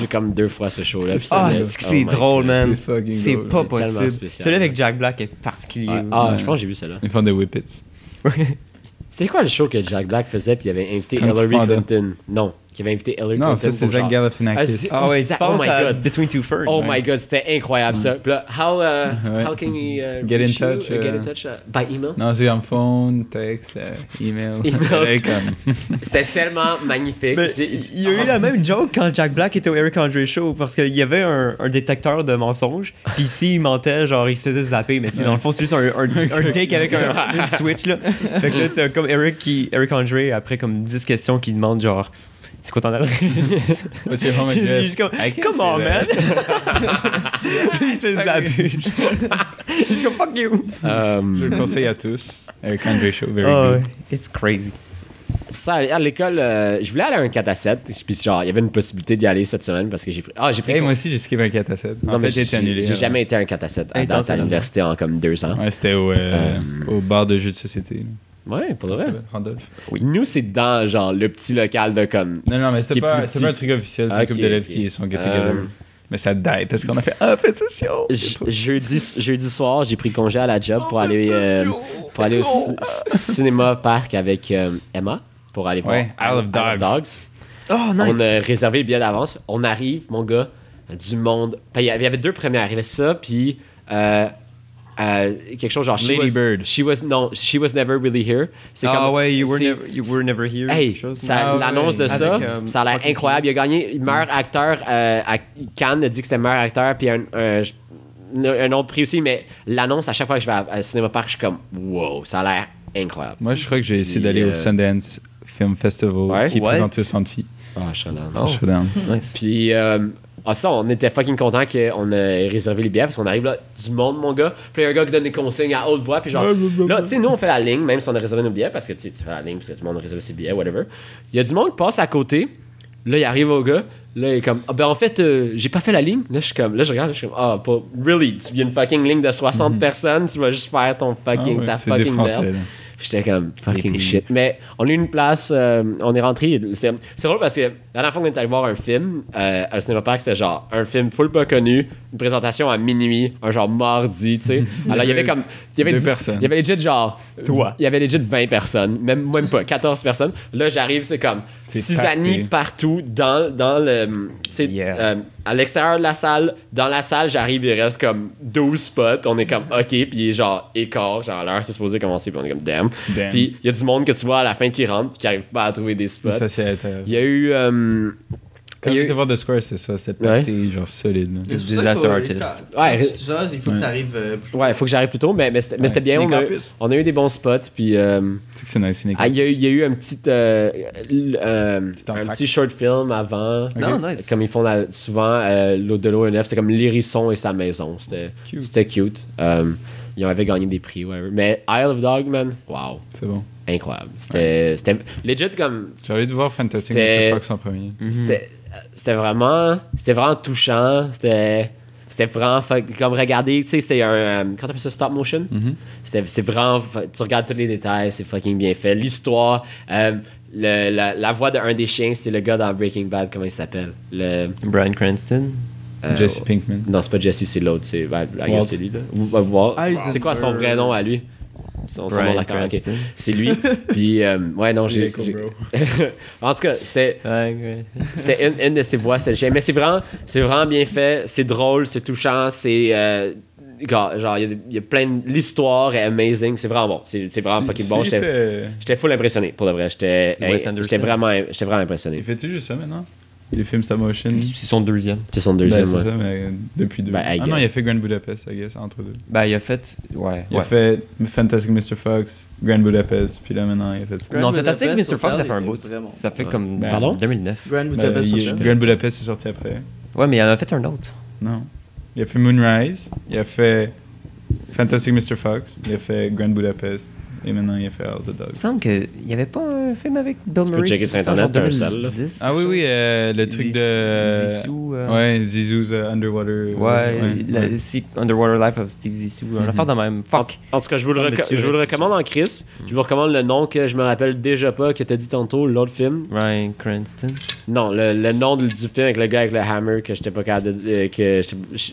comme 2 fois ce show-là. puis Ah, ça- c'est que oh c'est my drôle, God. man. C'est fucking C'est drôle. pas C'est tellement possible. spécial. Celui avec Jack Black est particulier. Ouais. Ah, Ouais. je pense que j'ai vu ça là. Ils font des whippets. C'est quoi le show que Jack Black faisait puis il avait invité Kung Fu Hillary Panda. Clinton? Non, qui avait invité Hillary Non, Clinton. ça, c'est pour Zach genre- Galifianakis. Ah ouais, tu oh penses my à God. Between Two Ferns. Oh my god, c'était incroyable ça. Puis là, how can we Get in reach you? touch, Get in touch by email? Non, c'est comme phone, texte, email. Email. Ouais, comme. C'était tellement magnifique. Mais il y a eu la même joke quand Jack Black était au Eric Andre Show parce qu'il y avait un détecteur de mensonges. Puis ici, il mentait, genre il se faisait zapper. Mais tu sais, dans le fond, c'est juste un take avec une switch là. Fait que là, t'as comme Eric Andre, après comme 10 questions qui demandent genre. C'est quoi ton adresse? What's your home Il est address? juste comme, I can't come say on, that. man! Puis il se fait zapper. Je suis comme, fuck you! Je le conseille à tous. Eric Andre Show, very Oh, good. it's crazy. Ça, à l'école, je voulais aller à un 4 à 7. Puis genre, il y avait une possibilité d'y aller cette semaine parce que j'ai pris. Ah, j'ai pris. Hey, moi aussi, j'ai skippé un 4 à 7. non, En mais fait, j'ai été annulé. J'ai jamais été à un 4 à 7 à Hey, date t'as à l'université en comme 2 ans. Ouais, c'était au bar de jeux de société. Ouais, pour de vrai. Randolph. Nous, c'est dans genre le petit local de comme. Non, mais Qui c'était est pas, plus c'est pas un petit. truc officiel. C'est Ok, une couple d'élèves ok. qui sont get together. Mais ça die parce qu'on a fait fête session. Jeudi soir, j'ai pris congé à la job pour aller au cinéma parc avec Emma pour aller voir Ouais, Isle of Dogs. Oh, nice! On a réservé le billet d'avance. On arrive, mon gars, du monde. Il y avait 2 premières. Il y avait ça, puis quelque chose genre Lady Bird. She was never really here. C'est Ah comme, ouais, you c'est- were never here. Hey, quelque chose. ça, Ah ouais. l'annonce de ça, Avec, ça a l'air Joaquin incroyable. Il a Phoenix. gagné meilleur acteur à Cannes, a dit que c'était meilleur acteur, puis un autre prix aussi, mais l'annonce, à chaque fois que je vais à Cinéma Park, je suis comme, wow, ça a l'air incroyable. Moi, je crois que j'ai essayé Puis, d'aller au Sundance Film Festival Ouais. qui est What? présenté au Centre Phi. Ah, je suis down. Oh. Je suis down. Nice. Puis, ça, on était fucking contents qu'on ait réservé les billets parce qu'on arrive là, du monde, mon gars. Puis, il y a un gars qui donne des consignes à haute voix. Puis, genre, là, tu sais, nous, on fait la ligne, même si on a réservé nos billets, parce que tu fais la ligne, parce que tout le monde a réservé ses billets, whatever. Il y a du monde qui passe à côté. Là, il arrive au gars. Là, il est comme, ah, ben, en fait, j'ai pas fait la ligne. Là, je suis comme, là, je regarde, je suis comme, ah, pas, really, tu viens une fucking ligne de 60 personnes, tu vas juste faire ton fucking, ta c'est des fucking Français. merde. là. Puis j'étais comme fucking pays. shit. Mais on a eu une place, on est rentré. C'est drôle parce que la dernière fois qu'on est allé voir un film à Cinéma Park, c'était genre un film full pas connu, une présentation à minuit, un genre mardi, tu sais. Alors il y avait comme. Il y avait 2 personnes. Il y avait legit genre. Toi. Il y avait legit 20 personnes, même pas, 14 personnes. Là, j'arrive, c'est comme C'est Cisani party. partout dans le. Tu sais, Yeah. à l'extérieur de la salle, dans la salle, j'arrive, il reste comme 12 spots. On est comme OK, puis il est genre écart, genre l'heure c'est supposé commencer, puis on est comme damn. Damn. Puis il y a du monde que tu vois à la fin qui rentre, puis qui arrive pas à trouver des spots. Ça, c'est à l'intérieur. Il y a eu Quand Il y a j'étais eu- voir The Square, c'est ça. C'est Ouais. pété, genre solide. là. C'est pour ça qu'il Disaster faut- artist. quand- Ouais, quand tu dis ça, il faut que ouais. t'arrives plus Ouais, il faut que j'arrive plus tôt, mais c'était bien. Ciné On a, Campus. on a eu des bons spots, puis... Tu sais que c'est nice, Ciné il y a eu un petit, un entracte. petit short film avant. Non, nice. Comme ils font souvent, l'autre de l'ONF, c'était comme l'hérisson et sa maison. Cute. C'était cute. Ils avaient gagné des prix, whatever. Mais Isle of Dog, man, wow, C'est bon. incroyable. C'était legit comme. J'ai envie de voir Fantastic C'était- Mr. Fox en premier. C'était vraiment touchant. C'était vraiment comme regarder, tu sais, c'était un. Quand t'appelles ça stop motion? C'est vraiment. Tu regardes tous les détails, c'est fucking bien fait. L'histoire, la voix d'un des chiens, c'est le gars dans Breaking Bad, comment il s'appelle? Bryan Cranston. Jesse Pinkman. Non, c'est pas Jesse, c'est l'autre. C'est Walt. c'est lui, là. Walt. Eisenberg. C'est quoi son vrai nom à lui? Son nom Bryan d'acteur, ok. Cranston. C'est lui. Puis, ouais, non, j'ai. En tout cas, c'était une de ses voix, c'était le chien. Mais c'est vraiment bien fait. C'est drôle, c'est touchant, c'est. Genre, il y a plein de. L'histoire est amazing. C'est vraiment bon. C'est vraiment fucking bon. J'étais full impressionné, pour de vrai. C'est Wes Anderson. J'étais vraiment impressionné. Il fait-tu juste ça maintenant? Les films stop motion? C'est son deuxième. C'est son Ben, deuxième, c'est ouais. ça, mais depuis deux. Ben, I non, guess. il a fait Grand Budapest, I guess, entre deux. Ben, il a fait. Ouais. Il a fait Fantastic Mr. Fox, Grand Budapest, puis là maintenant il a fait ça. Grand Non, Fantastic Budapest Mr. Fox, ça Hotel fait un était bout. vraiment- Ça fait Ouais. comme. Ben, Pardon? 2009. Grand Ben, Budapest Hotel. Grand Budapest est sorti après. Ouais, mais il en a fait un autre. Non. Il a fait Moonrise, il a fait Fantastic Mr. Fox, il a fait Grand Budapest, et maintenant il a fait All the Dogs. Il me semble qu'il n'y avait pas un film avec Bill peux Murray. checker qui est sur sorti en Internet, genre t'as un seul, là. 2010, Ah oui, oui, le truc de. Zissou. Ouais, Zizou's Underwater. Ouais, Underwater Life of Steve Zissou. Un affaire de même. Fuck. En tout cas, je vous le Comme le je vous le recommande en Chris. Je vous recommande le nom que je me rappelle déjà pas, que t'as dit tantôt, l'autre film. Bryan Cranston. Non, le nom du film avec le gars avec le hammer que j'étais pas capable de.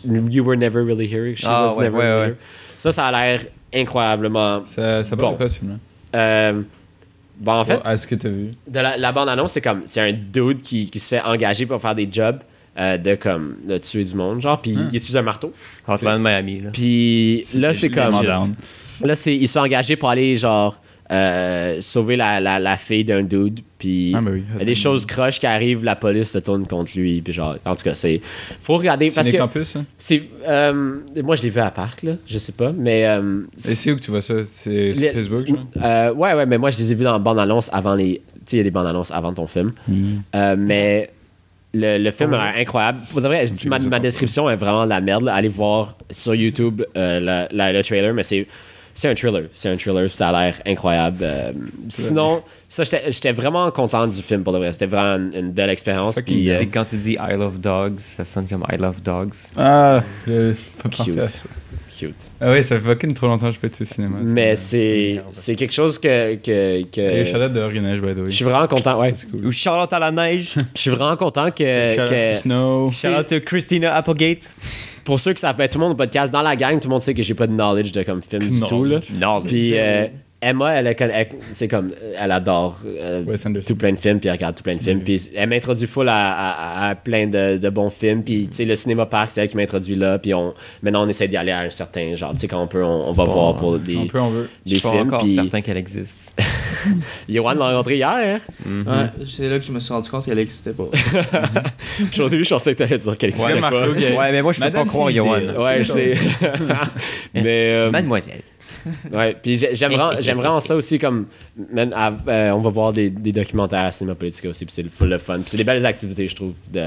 You Were Never Really Here. She Ah, Was ouais, Never ouais, Really ouais. Here. Ça a l'air incroyablement. Ça Bon. parle de quoi ce film-là? Bon, en fait, Est-ce que t'as vu? de la bande-annonce, c'est un dude qui se fait engager pour faire des jobs de tuer du monde, genre, puis il utilise un marteau. Hotline Miami, là. Puis là, c'est comme. Vraiment down. Là, il se fait engager pour aller, genre, sauver la fille d'un dude. Puis Ah, ben oui. il y a des choses croches qui arrivent, la police se tourne contre lui. Puis genre, en tout cas, faut regarder. Parce Ciné que Campus, hein? c'est. Moi, je l'ai vu à Parc, là. Je sais pas. Mais. Et c'est où que tu vois ça? C'est sur Les- Facebook, genre? Ouais, mais moi, je les ai vus dans la bande-annonce avant les. Tu sais, il y a des bandes-annonces avant ton film. Mais. Le film a l'air incroyable. Pour de vrai, je dis, ma description est vraiment de la merde. Là. Allez voir sur YouTube le trailer, mais c'est un thriller. C'est un thriller, ça a l'air incroyable. Sinon, ça, j'étais vraiment content du film, pour de vrai. C'était vraiment une belle expérience. Fucking Puis, bien. C'est quand tu dis I love dogs, ça sonne comme I love dogs. Ah, je peux penser à cute. ça. Cute. Ah oui, ça fait fucking trop longtemps que je peux être au cinéma. Mais c'est quelque chose que Et Charlotte de Organage, by the way. je suis vraiment content. Ouais. C'est cool. Ou Charlotte à la neige. Je suis vraiment content que. Charlotte que- to Snow. Charlotte to Christina Applegate. pour ceux qui savent, tout le monde au podcast, dans la gang, tout le monde sait que j'ai pas de knowledge de comme film du tout. Là. Non, Puis Emma, c'est comme, elle adore Wes Anderson. tout plein de films, puis elle regarde tout plein de films. Puis elle m'introduit full à plein de bons films. Puis tu sais, le cinéma parc, c'est elle qui m'introduit là. Puis maintenant, on essaie d'y aller à un certain genre. Tu sais, quand on peut, on va voir pour des, On peut, on veut. je des suis pas films. encore Puis certain qu'elle existe. Yoann l'a rencontré hier. Ouais, c'est là que je me suis rendu compte qu'elle existait pas. Au début, je pensais que t'allais dire qu'elle existait Ouais, pas. Marco, Ouais, mais moi, je peux Madame pas croire Tisdale. Johan. Ouais, je sais. Mais. Mademoiselle. Ouais, puis j'aime vraiment ça aussi, comme on va voir des documentaires à Cinéma Politica aussi, puis c'est full de fun. Puis c'est des belles activités, je trouve. Tu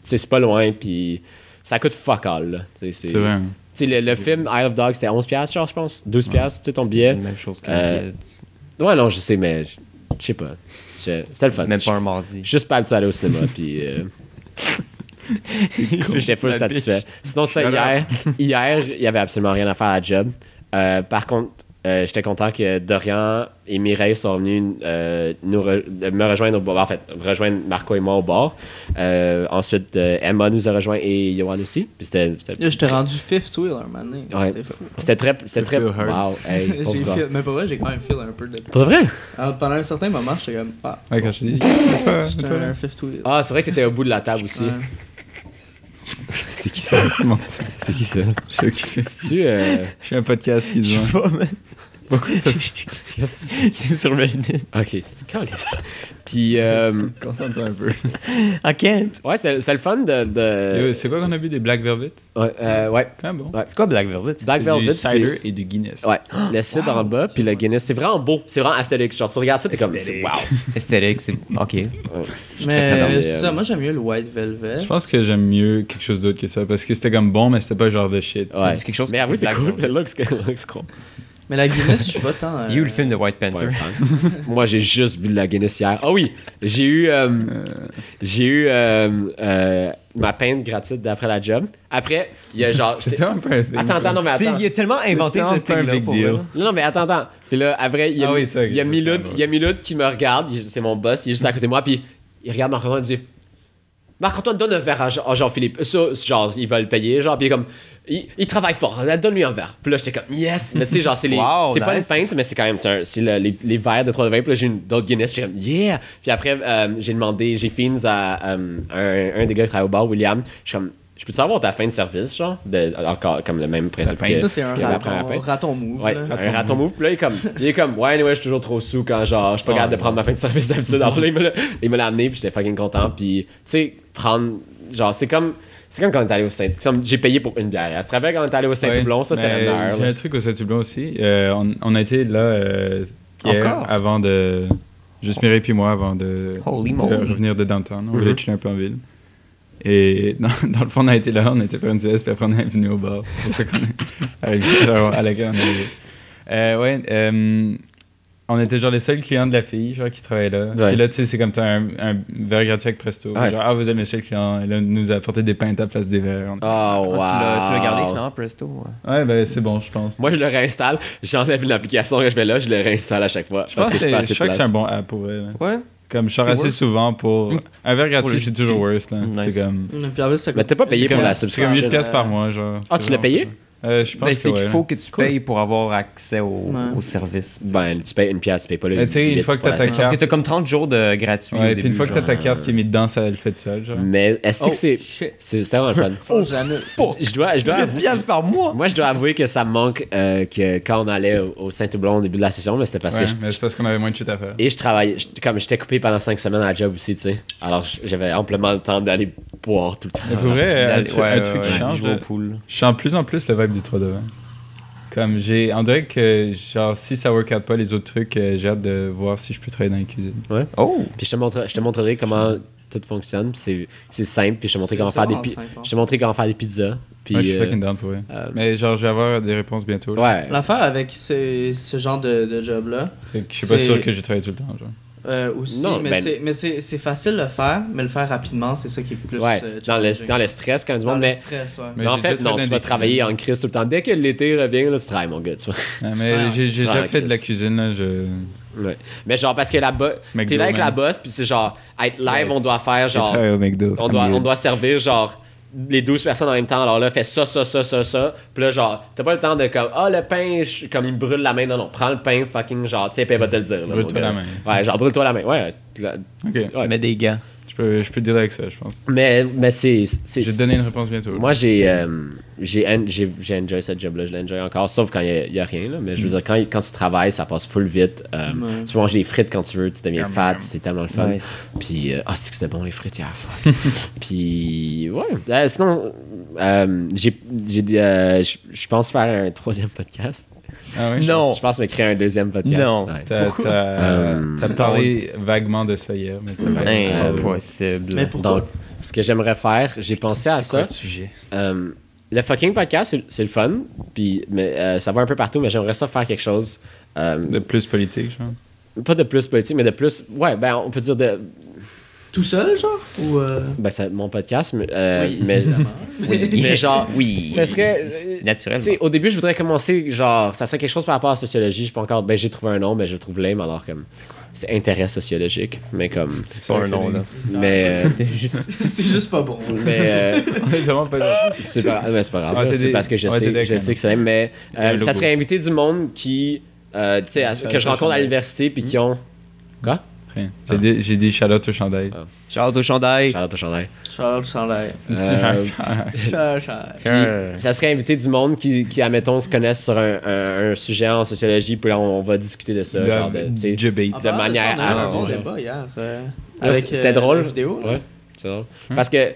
sais, c'est pas loin, puis ça coûte fuck all. Là. C'est vrai. hein. Tu sais, le film Isle of Dogs, c'était 11$, genre, je pense. 12$, tu sais, ton billet. Même chose que Ouais, non, je sais, mais je sais pas. C'était le fun. même pas un mardi. Juste pas habitué à aller au cinéma, puis. J'étais full satisfait. Sinon, ça, hier, il y avait absolument rien à faire à la job. Par contre, j'étais content que Dorian et Mireille sont venus me rejoindre au bord. En fait, rejoindre Marco et moi au bord. Ensuite, Emma nous a rejoint et Yoann aussi. Puis Là, j'étais rendu fifth wheel un moment donné. Ouais. C'était fou. c'était très. feel hard. Wow, hey, pauvre J'ai toi. mais pour vrai, j'ai quand même feel un peu de. Pour vrai? Alors, pendant un certain moment, j'étais comme. Ah, Ouais, quand je dis. j'étais un fifth wheel. Ah, c'est vrai que t'étais au bout de la table aussi. Ouais. C'est qui ça? Tout le monde sait. C'est qui ça? Je suis occupé. C'est-tu. Je suis un podcast qui dit. pas, man. C'est sur Reddit. Ok, c'est calice. Puis, Concentre-toi un peu. I can't. ouais, c'est le fun de... C'est quoi qu'on a bu, des Black Velvet? Ouais. Ah bon. Ouais. C'est quoi Black Velvet? Black C'est du Velvet, cider c'est... et du Guinness. Ouais, le cidre en bas, puis le Guinness. C'est vraiment beau. C'est vraiment esthétique. Genre, tu regardes ça, t'es comme... C'est wow. Esthétique, c'est. Ok. très dans Mais les, c'est ça, moi j'aime mieux le White Velvet. Je pense que j'aime mieux quelque chose d'autre que ça, parce que c'était comme bon, mais c'était pas le genre de shit. Ouais. C'est quelque chose Mais avoue, c'est Black cool. Velvet. Le looks cool. Mais la Guinness, je suis pas tant. Il y a eu le film de White Pas Panther. un fan. Moi, j'ai juste bu de la Guinness hier. Ah oui, j'ai eu ma pinte gratuite d'après la job. Après, il y a genre... C'était un peu un thing, Attends, ça. non, mais attends. Il a tellement inventé tellement ce pas un thing-là. big pour deal. vrai. Non, mais attends. Puis là, après, il y a, Ah oui, ça, il y a ça, Miloud, c'est il y a Miloud qui me regarde. C'est mon boss, il est juste à côté de moi. Puis il regarde Marc-Antoine et me dit... Marc-Antoine, donne un verre à Jean-Philippe. Ça, genre, il va le payer. Genre, puis il est comme... Il travaille fort, donne-lui un verre. Puis là, j'étais comme, yes! Mais tu sais, genre, c'est Wow, c'est pas une nice. pinte, mais c'est quand même, c'est les verres de 3 de vin. Puis là, j'ai d'autres Guinness, j'étais comme, yeah! Puis après, j'ai Fiends à un des gars qui travaille au bar, William. Je suis comme, je peux-tu avoir ta fin de service, genre? Encore comme le même principe que Ça, c'est un que la première pinte. raton move. Ouais, là. un raton move. Puis là, il est comme, ouais, anyway, je suis toujours trop sous quand, genre, je suis pas capable de prendre ma fin de service d'habitude. Alors là, il me l'a amené, puis j'étais fucking content. Puis, tu sais, prendre, genre, c'est comme quand on est allé au Saint... J'ai payé pour une bière. Tu te rappelles quand on est allé au Saint-Toublon? Ça, c'était la meilleure. J'ai là. un truc au Saint-Toublon aussi. On a été là hier, Encore? avant de... Juste Mireille puis moi, avant de Holy moly. revenir de downtown. On voulait chiller un peu en ville. Et dans le fond, on a été là, on était faire une sieste, puis après on est venu au bar. C'est pour ça qu'on est arrivé genre, à laquelle on est arrivé. On était genre les seuls clients de la fille genre, qui travaillait là. Ouais. Et là, tu sais, c'est comme t'as un verre gratuit avec Presto. Ouais. Genre, vous êtes le seul client. Et là, nous a apporté des pintes à la place des verres. Oh, wow. Tu l'as gardé finalement, Presto. Ouais, ben c'est bon, je pense. Moi, je le réinstalle. J'enlève une application que je mets là, je le réinstalle à chaque fois. Je pense parce que que j'ai pas assez je de crois que c'est place. un bon app pour vrai. là. Ouais. Comme je sors C'est assez worth. souvent pour. Un verre gratuit, le c'est toujours worth. Là. Nice. C'est comme. Puis en plus, ça Mais t'as pas payé c'est pour comme- la C'est comme 8 subscription. piastres par mois, genre. Ah, C'est tu l'as vraiment payé? pas- Je pense Ben, que c'est ouais, qu'il là. faut que tu payes pour avoir accès au service. Ben, tu payes une pièce, tu payes pas le. Tu sais, une 8 fois que pour t'as la ta subscription. Parce que carte. t'as comme 30 jours de gratuit. Ouais, au puis début, une fois que t'as genre. ta carte qui est mise dedans, ça le fait tout seul, genre. Mais est-ce que c'est. Shit. C'est vraiment le fun. Faut que j'annule. Je dois 8 avouer. piastres par mois. Moi, je dois avouer que ça me manque que quand on allait au Saint-Toublon au début de la session, mais c'était parce Ouais, que mais c'est parce qu'on avait moins de shit à faire. et je travaillais, comme j'étais coupé pendant 5 semaines à la job aussi, tu sais. Alors j'avais amplement le temps d'aller boire tout le temps. Mais pour vrai, un truc qui change, Jouer là, au pool. je sens de plus en plus le vibe du 3 de 20. Comme on dirait que, genre, si ça work out pas les autres trucs, j'ai hâte de voir si je peux travailler dans la cuisine. Oh! Puis je te montrerai comment tout fonctionne. Puis c'est simple. Puis je te montrerai comment C'est faire des vraiment simple, hein. je te montrerai comment faire des pizzas. Puis Ouais, je suis fucking down pour vrai. Mais genre, je vais avoir des réponses bientôt. là. ouais. L'affaire avec ce genre de job-là, C'est que je suis pas C'est- sûr que je travaille tout le temps, genre. aussi, Non, mais ben- c'est facile de le faire, mais le faire rapidement, c'est ça qui est plus Ouais, dans le challenging. stress quand du Dans monde, le mais stress, ouais. Mais en j'ai fait, déjà non, travaillé tu dans vas des travailler cuisines. en crise tout le temps. Dès que l'été revient, là, tu travailles, mon gars. Tu vois. Ouais, mais Ouais, j'ai tu seras déjà en fait de la crise. cuisine, là. Ouais. Mais genre, parce que là-bas, t'es là avec la boss, puis c'est genre, être live, on doit faire genre. au McDo. On doit servir genre les 12 personnes en même temps. Alors là, fais ça. Puis là, genre, t'as pas le temps de comme, le pain, comme il me brûle la main. Non, prends le pain, fucking, genre, tiens, puis elle va te le dire. là, Brûle-toi mon gars. la main. Ouais, genre, brûle-toi la main. Ouais. Ok. Ouais. Mets des gants. Je peux dealer avec ça, je pense. Mais c'est. Je vais te donner une réponse bientôt. Moi, j'ai enjoy cette job-là. Je l'enjoy encore, sauf quand il y a rien. Là. Mais je veux dire, quand tu travailles, ça passe full vite. Tu peux manger des frites quand tu veux, tu deviens fat, c'est tellement le fun. Nice. Puis, c'est que c'était bon les frites hier, fuck. Puis, ouais. Sinon, je pense faire un 3e podcast. Ah oui? Non. Je pense me créer un 2e podcast. Non. Ouais. T'as parlé vaguement de ça hier, mais t'as pas- Impossible. Mais pourquoi? Donc, ce que j'aimerais faire, j'ai pensé à C'est quoi ça. le sujet? Le fucking podcast, c'est le fun. Puis, mais, ça va un peu partout, mais j'aimerais ça faire quelque chose. De plus politique, genre. Pas de plus politique, mais de plus. Ouais, ben, on peut dire de. Tout seul, genre? Ou Ben, c'est mon podcast, mais. Oui, mais, évidemment. mais genre. Oui. Ça serait. Tu Naturellement. sais, au début, je voudrais commencer, genre, ça serait quelque chose par rapport à la sociologie. Je sais pas encore. Ben, j'ai trouvé un nom, mais je le trouve lame, alors comme. C'est intérêt sociologique. Mais comme. C'est pas un nom, là. Mais. C'était juste. C'est juste pas bon. mais. On est vraiment pas gentil. C'est pas, mais c'est pas grave. On va là, t'aider. c'est parce que je On va t'aider sais, avec je sais un que c'est lame, mais un ça logo. serait inviter du monde qui. Tu sais, que je rencontre à l'université puis qui ont. Quoi? fin. J'ai dit shout-out au chandail. Shout-out au chandail. Shout-out au chandail. Charles Chandail. Puis, ça serait inviter du monde qui admettons, se connaissent sur un sujet en sociologie, puis là, on va discuter de ça. Genre de, tu sais, debate. de manière On a eu un bon arrangée. débat hier. C'était drôle. La vidéo. Ouais, c'est drôle. Parce que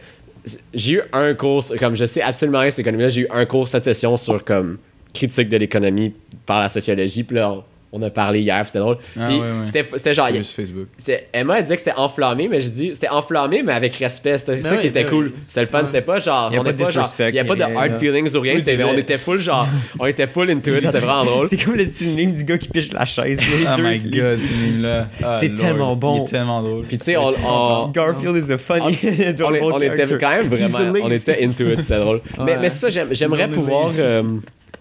j'ai eu un cours, comme je sais absolument rien sur l'économie, j'ai eu un cours cette session sur comme critique de l'économie par la sociologie, puis là, on a parlé hier, puis c'était drôle. Ah, Puis ouais. c'était genre... Juste Facebook. Emma, elle disait que c'était enflammé, mais je dis c'était enflammé, mais avec respect. C'était ça qui était cool. C'était le fun. Ouais. C'était pas genre. Il y a on pas est de pas genre. disrespect, Il y a pas de rien, hard là. feelings ou rien. On était full genre. On était full into it. C'était vraiment drôle. C'est comme le style meme du gars qui piche la chaise. Oh my god, ce meme-là. Ah, C'est Lord. tellement bon. Il est tellement drôle. Puis tu sais, on Garfield is a funny. on était quand même vraiment. He's a On était into it. C'était drôle. Mais ça, j'aimerais pouvoir.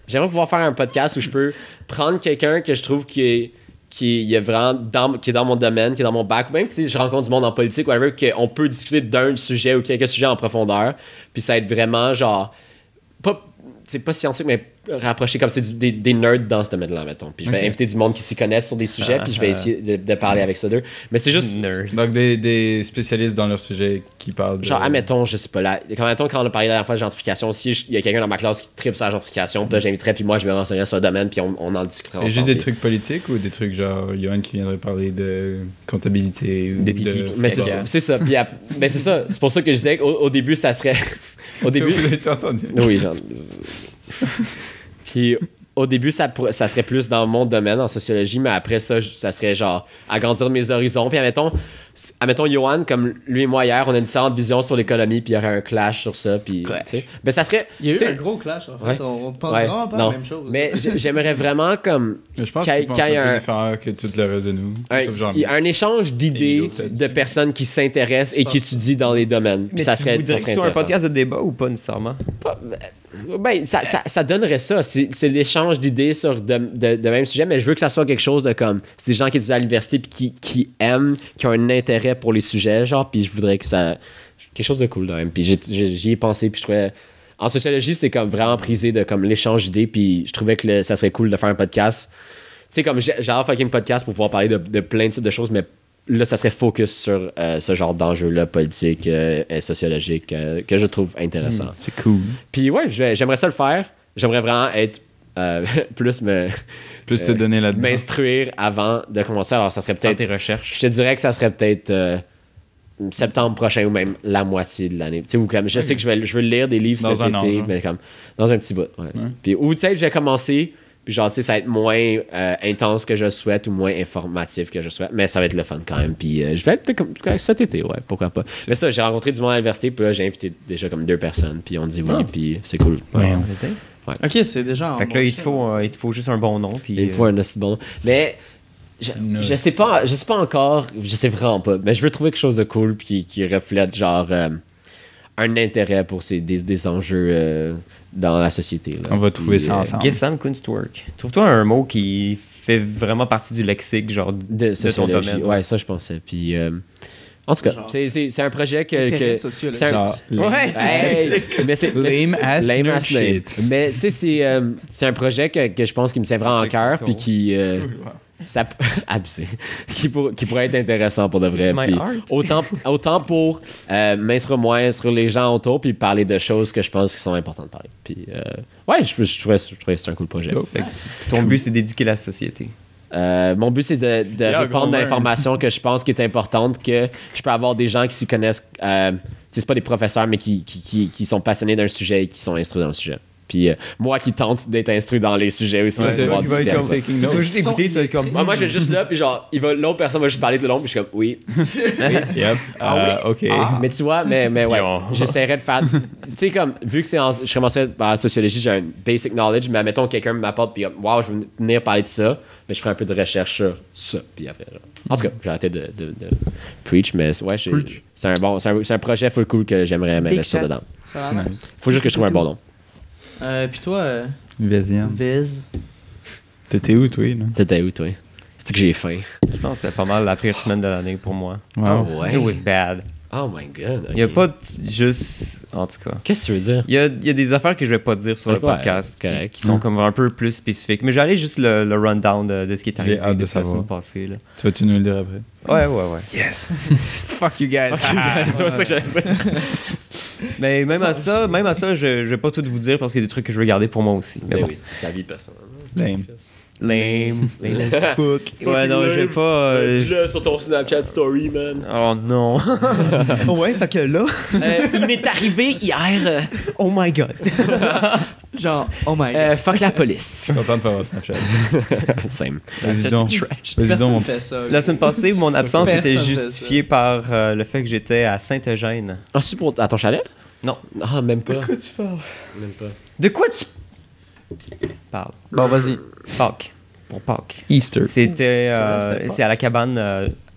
J'aimerais pouvoir faire un podcast où je peux prendre quelqu'un que je trouve qui est vraiment qui est dans mon domaine, qui est dans mon bac, ou même si je rencontre du monde en politique, whatever, qu'on peut discuter d'un sujet ou quelques sujets en profondeur, puis ça va être vraiment genre, c'est pas scientifique, mais rapproché comme c'est des nerds dans ce domaine-là, mettons. Puis je vais inviter du monde qui s'y connaissent sur des sujets, puis je vais essayer de parler avec ça d'eux. Mais c'est juste... Nerd. Donc, des spécialistes dans leur sujet qui parlent de... Genre, admettons, je sais pas, là, quand on a parlé la dernière fois de gentrification, si il y a quelqu'un dans ma classe qui tripe sur la gentrification, puis là, j'inviterais, puis moi, je me renseignerais sur le domaine, puis on en discuterait Et ensemble. juste des puis- trucs politiques ou des trucs genre Johan qui viendrait parler de comptabilité ou Des de... pipi. Mais c'est ça. Puis mais c'est ça. C'est pour ça que je disais qu'au début, ça serait... au début... Vous l'avez entendu? Oui, genre... Puis au début, ça serait plus dans mon domaine, en sociologie, mais après ça serait genre agrandir mes horizons. Puis admettons Johan, comme lui et moi hier, on a une différente vision sur l'économie, puis il y aurait un clash sur ça. Puis, tu sais, ben ça serait... Il y a eu tu sais, un gros clash, en fait. Ouais. On pense ouais, vraiment pas à non. la même chose. Mais j'aimerais vraiment comme... Mais je pense Quand- que tu penses quand il y a un peu un- différent que tout le reste de nous. Comme genre- Il y a un échange d'idées de personnes qui s'intéressent et qui étudient dans les domaines. Puis Mais ça tu serait voudrais que ce soit un intéressant. podcast de débat ou pas nécessairement? Ben, ça donnerait ça. C'est l'échange d'idées sur de même sujet, mais je veux que ça soit quelque chose de comme... C'est des gens qui étudient à l'université puis qui aiment, qui ont un intérêt pour les sujets, genre, puis je voudrais que ça... Quelque chose de cool, quand même. Puis j'y ai pensé, puis je trouvais... En sociologie, c'est comme vraiment prisé de comme l'échange d'idées, puis je trouvais que ça serait cool de faire un podcast. Tu sais, comme j'ai un fucking podcast pour pouvoir parler de plein de types de choses, mais là, ça serait focus sur ce genre d'enjeux-là, politique et sociologique, que je trouve intéressant. C'est cool. Puis ouais, j'aimerais ça le faire. J'aimerais vraiment être plus Plus te donner là-dedans. m'instruire avant de commencer. Alors, ça serait Dans peut-être... tes recherches. Je te dirais que ça serait peut-être septembre prochain ou même la moitié de l'année. Tu sais, ou comme je sais que je veux lire des livres Dans cet un an, été, genre. mais comme dans un petit bout. Ouais. Puis, ou tu sais, je vais commencer, puis genre, tu sais, ça va être moins intense que je souhaite ou moins informatif que je souhaite, mais ça va être le fun quand même. Puis je vais être peut-être comme cet été, ouais, pourquoi pas. Mais ça, j'ai rencontré du monde à l'université, puis là, j'ai invité déjà comme 2 personnes, puis on dit oui, puis c'est cool. Ouais. Ok, c'est déjà. Fait que là, il te faut juste un bon nom. Puis, Il faut un aussi bon. Mais je sais pas encore, je sais vraiment pas, mais je veux trouver quelque chose de cool qui reflète genre un intérêt pour des enjeux dans la société. Là. On va trouver Puis, ça ensemble. Gesam Kunstwerk. Trouve-toi un mot qui fait vraiment partie du lexique, genre de ton sociologie. domaine. Ouais, ça je pensais. Puis en tout cas, Genre- c'est un projet que Intérêt c'est sociologique. un- Genre, Ouais, Hey, mais c'est Lame ass lame nerd ass name. shit. Mais tu sais, c'est un projet que je pense qui me tient vraiment à cœur, puis qui ça abusé, qui pourrait être intéressant pour de vrai. It's my Puis art. autant pour m'instruire moins sur les gens autour, puis parler de choses que je pense qui sont importantes de parler. Puis ouais, je trouvais que c'est un cool projet. Fait que ton but, c'est d'éduquer la société. Mon but, c'est de Yeah, répandre gros, l'information que je pense qui est importante, que je peux avoir des gens qui s'y connaissent. Tu sais, c'est pas des professeurs, mais qui sont passionnés d'un sujet et qui sont instruits dans le sujet. Puis moi qui tente d'être instruit dans les sujets aussi, Ouais, de pouvoir tu vas discuter être avec comme ça. Tu vas juste écouter, tu vas être comme. Moi, je vais juste là, puis genre, l'autre personne va juste parler tout le long, puis je suis comme, oui. Yep. OK. Mais tu vois, mais ouais, j'essaierais de faire. Tu sais, comme, vu que je commençais en sociologie, j'ai un basic knowledge, mais admettons, quelqu'un m'apporte, puis wow, je veux venir parler de ça, mais je ferai un peu de recherche sur ça, puis après, genre. En tout cas, j'ai arrêté de preach, mais ouais, c'est un projet full cool que j'aimerais m'investir chat. dedans. Ça a l'air nice. Faut juste que je trouve un bon nom. Puis toi, Vas-y. hein. Viz. T'étais où, toi, là? T'étais où, toi? C'est que j'ai faim. Je pense que c'était pas mal la pire semaine de l'année pour moi. Wow. Ouais. It was bad. Oh my god. Il y a ok. pas juste... En tout cas. Qu'est-ce que tu veux dire? Il y a des affaires que je vais pas dire sur le Ouais, podcast c'est correct. qui sont comme un peu plus spécifiques. Mais j'allais juste le rundown de ce qui est J'ai arrivé hâte de depuis la savoir. semaine passée. Là. Tu vas-tu nous le dire après? Ouais. Yes. Fuck you guys. C'est ça que j'allais dire. Mais même à ça, je vais pas tout vous dire parce qu'il y a des trucs que je vais garder pour moi aussi. Mais Mais bon. oui, c'est ta vie personnelle. Lame. Lame. Facebook. Ouais, non, je vais pas... Dis-le sur ton Snapchat story, man. Oh non. Ouais, fait que là... Il m'est arrivé hier. Oh my god. Genre, oh my god. Fuck la police. Je suis content de pas avoir Snapchat. Same. Vas-y donc. Trash. Vas-y donc, Personne mon fait ça. La semaine passée, mon absence Personne était fait justifiée par le fait que j'étais à Sainte-Eugène. Ah, c'est pour. À ton chalet? Non. Ah, même pas. tu parles? Même pas. De quoi tu parles? Bon, vas-y. Pâques. Pour Pâques. Easter. C'était... c'était Pâques. c'est à la cabane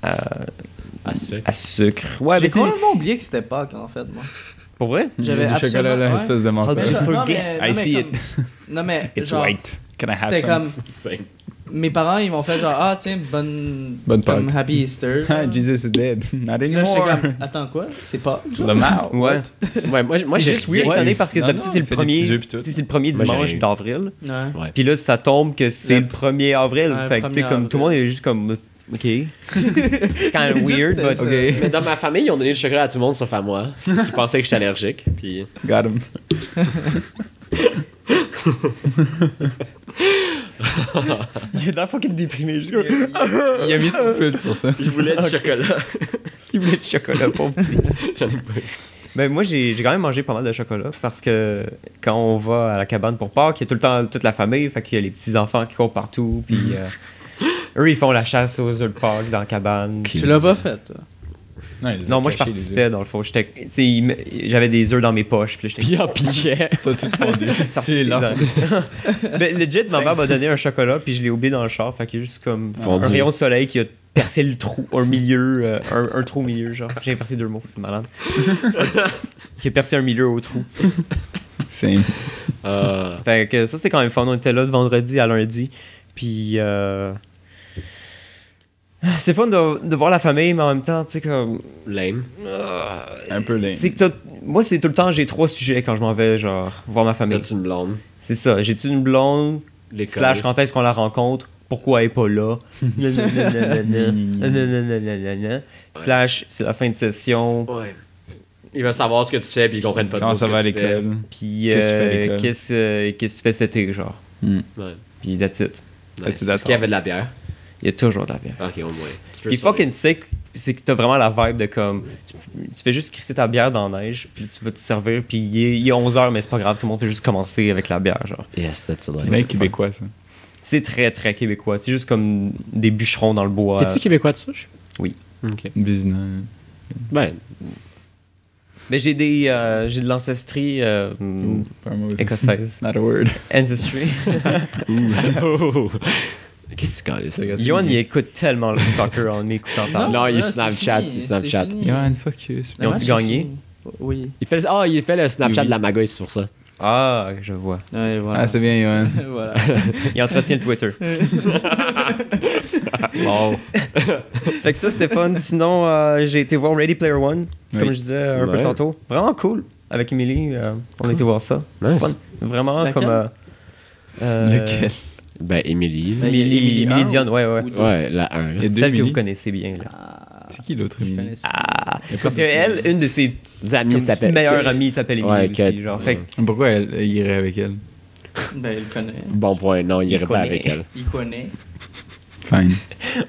Ah, c'est à sucre. Ouais, mais J'ai c'est... complètement oublié que c'était Pâques, en fait, moi. Pour vrai? J'avais du chocolat, absolument- là, ouais. espèce de menteur. Mais je- Non, forget. mais I see it. Non, mais It's genre, white. Can I have c'était some? comme... Same. Mes parents, ils m'ont fait genre, ah, tiens, bonne Bonne comme Pâques. Happy Easter. Ah, Jesus is dead. Not Puis là, anymore. j'étais comme, attends, quoi? C'est Pâques? Le mal. Ouais. Ouais, moi C'est j'ai juste weird Ouais, cette année parce que non, d'habitude non, c'est le il fait des petits premier... œufs pis tout. tu sais, c'est le premier Moi, dimanche j'ai- d'avril. Ouais. Ouais. Puis là, ça tombe que c'est Le- le 1er avril. Ouais, fait que, tu sais, 1er comme tout le monde est juste comme... OK. It's kind of weird, but OK. Mais dans ma famille, ils ont donné le chocolat à tout le monde sauf à moi. Parce qu'ils pensaient que j'étais allergique. Puis. Got him. J'ai de l'air fucking déprimé. Juste... Il a mis son pulse pour ça. Je voulais du chocolat. Il voulait du chocolat, pauvre petit. J'en ai pas eu. Ben, moi, j'ai quand même mangé pas mal de chocolat parce que quand on va à la cabane pour Pâques, il y a tout le temps toute la famille. Fait qu'il y a les petits-enfants qui courent partout. Puis eux, ils font la chasse aux œufs de Pâques dans la cabane. Tu l'as pas fait, toi? Non, moi, je participais dans le fond. J'étais, tu sais, j'avais des œufs dans mes poches. Puis là, Puis en pichet. Ça, tout fondé. sorti Tu les des lances. Ben, legit, ma mère m'a donné un chocolat, puis je l'ai oublié dans le char. Fait qu'il y a juste comme Fondu. un rayon de soleil qui a percé le trou, un milieu, un trou au milieu, genre. J'ai inversé 2 mots, c'est malade. Qui a percé un milieu au trou. Same. Fait que ça, c'était quand même fun. On était là de vendredi à lundi. Puis. C'est fun de voir la famille, mais en même temps, tu sais, comme. Lame. Un peu lame. C'est que moi, c'est tout le temps, j'ai 3 sujets quand je m'en vais, genre, voir ma famille. T'as-tu une blonde? C'est ça. J'ai-tu une blonde? L'école. Slash, quand est-ce qu'on la rencontre? Pourquoi elle est pas là? Nanana. Slash, c'est la fin de session. Ouais. Ils veulent savoir ce que tu fais, puis ils comprennent pas Comment trop ça ce va à que tu fais. l'école? Puis, Qu'est-ce que tu fais à l'école? qu'est-ce que tu fais cet été, genre? Hmm. Ouais. Puis, that's it. Nice. Est-tu Est-ce qu'il y avait de la bière? Il y a toujours de la bière. Ok, au moins. Ce qui est fucking sick, c'est que t'as vraiment la vibe de comme. Tu fais juste crisser ta bière dans la neige, puis tu vas te servir, puis il est 11h, mais c'est pas grave, tout le monde fait juste commencer avec la bière, genre. Yes, that's C'est bien québécois, ça. C'est très, très québécois. C'est juste comme des bûcherons dans le bois. T'es-tu québécois de souche? Oui. Ok. Business. Ben, Mais j'ai de l'ancestrie Pas un mot. écossaise. Not a word. Ancestry. qu'est-ce que tu calais? Yoann, il écoute tellement le soccer en m'écoutant parler. Non, il là, Snapchat, c'est fini, il Snapchat. c'est fini. Johan, focus. Ils ont-tu c'est gagné? fini. Oui. Il fait le Snapchat Oui. de la Magouille, c'est pour ça. Ah, je vois. Ouais, voilà. Ah, c'est bien, Johan. voilà. Il entretient le Twitter. Wow. Fait que ça, c'était fun. Sinon, j'ai été voir Ready Player One, comme Oui. je disais un peu Ouais. tantôt. Vraiment cool. Avec Emily, on a été voir ça. Nice. Fun. Vraiment Laquelle? comme... Lequel? Ben, Emily. Ben, Emily Emily un Dion, ouais. Ou deux. Ouais, la 1. Il y a deux Celle que Emily. vous connaissez bien, là. Ah, C'est qui l'autre je Emily? connais ça. Ah, Il y a pas parce d'autres qu'elle, une de ses amis s'appelle. meilleures amies s'appelle Emily Ouais, aussi. Kate. Genre, fait que- Pourquoi elle irait avec elle? Ben, il connaît. Bon point, non, il irait pas connaît. avec elle. Il connaît. Fine.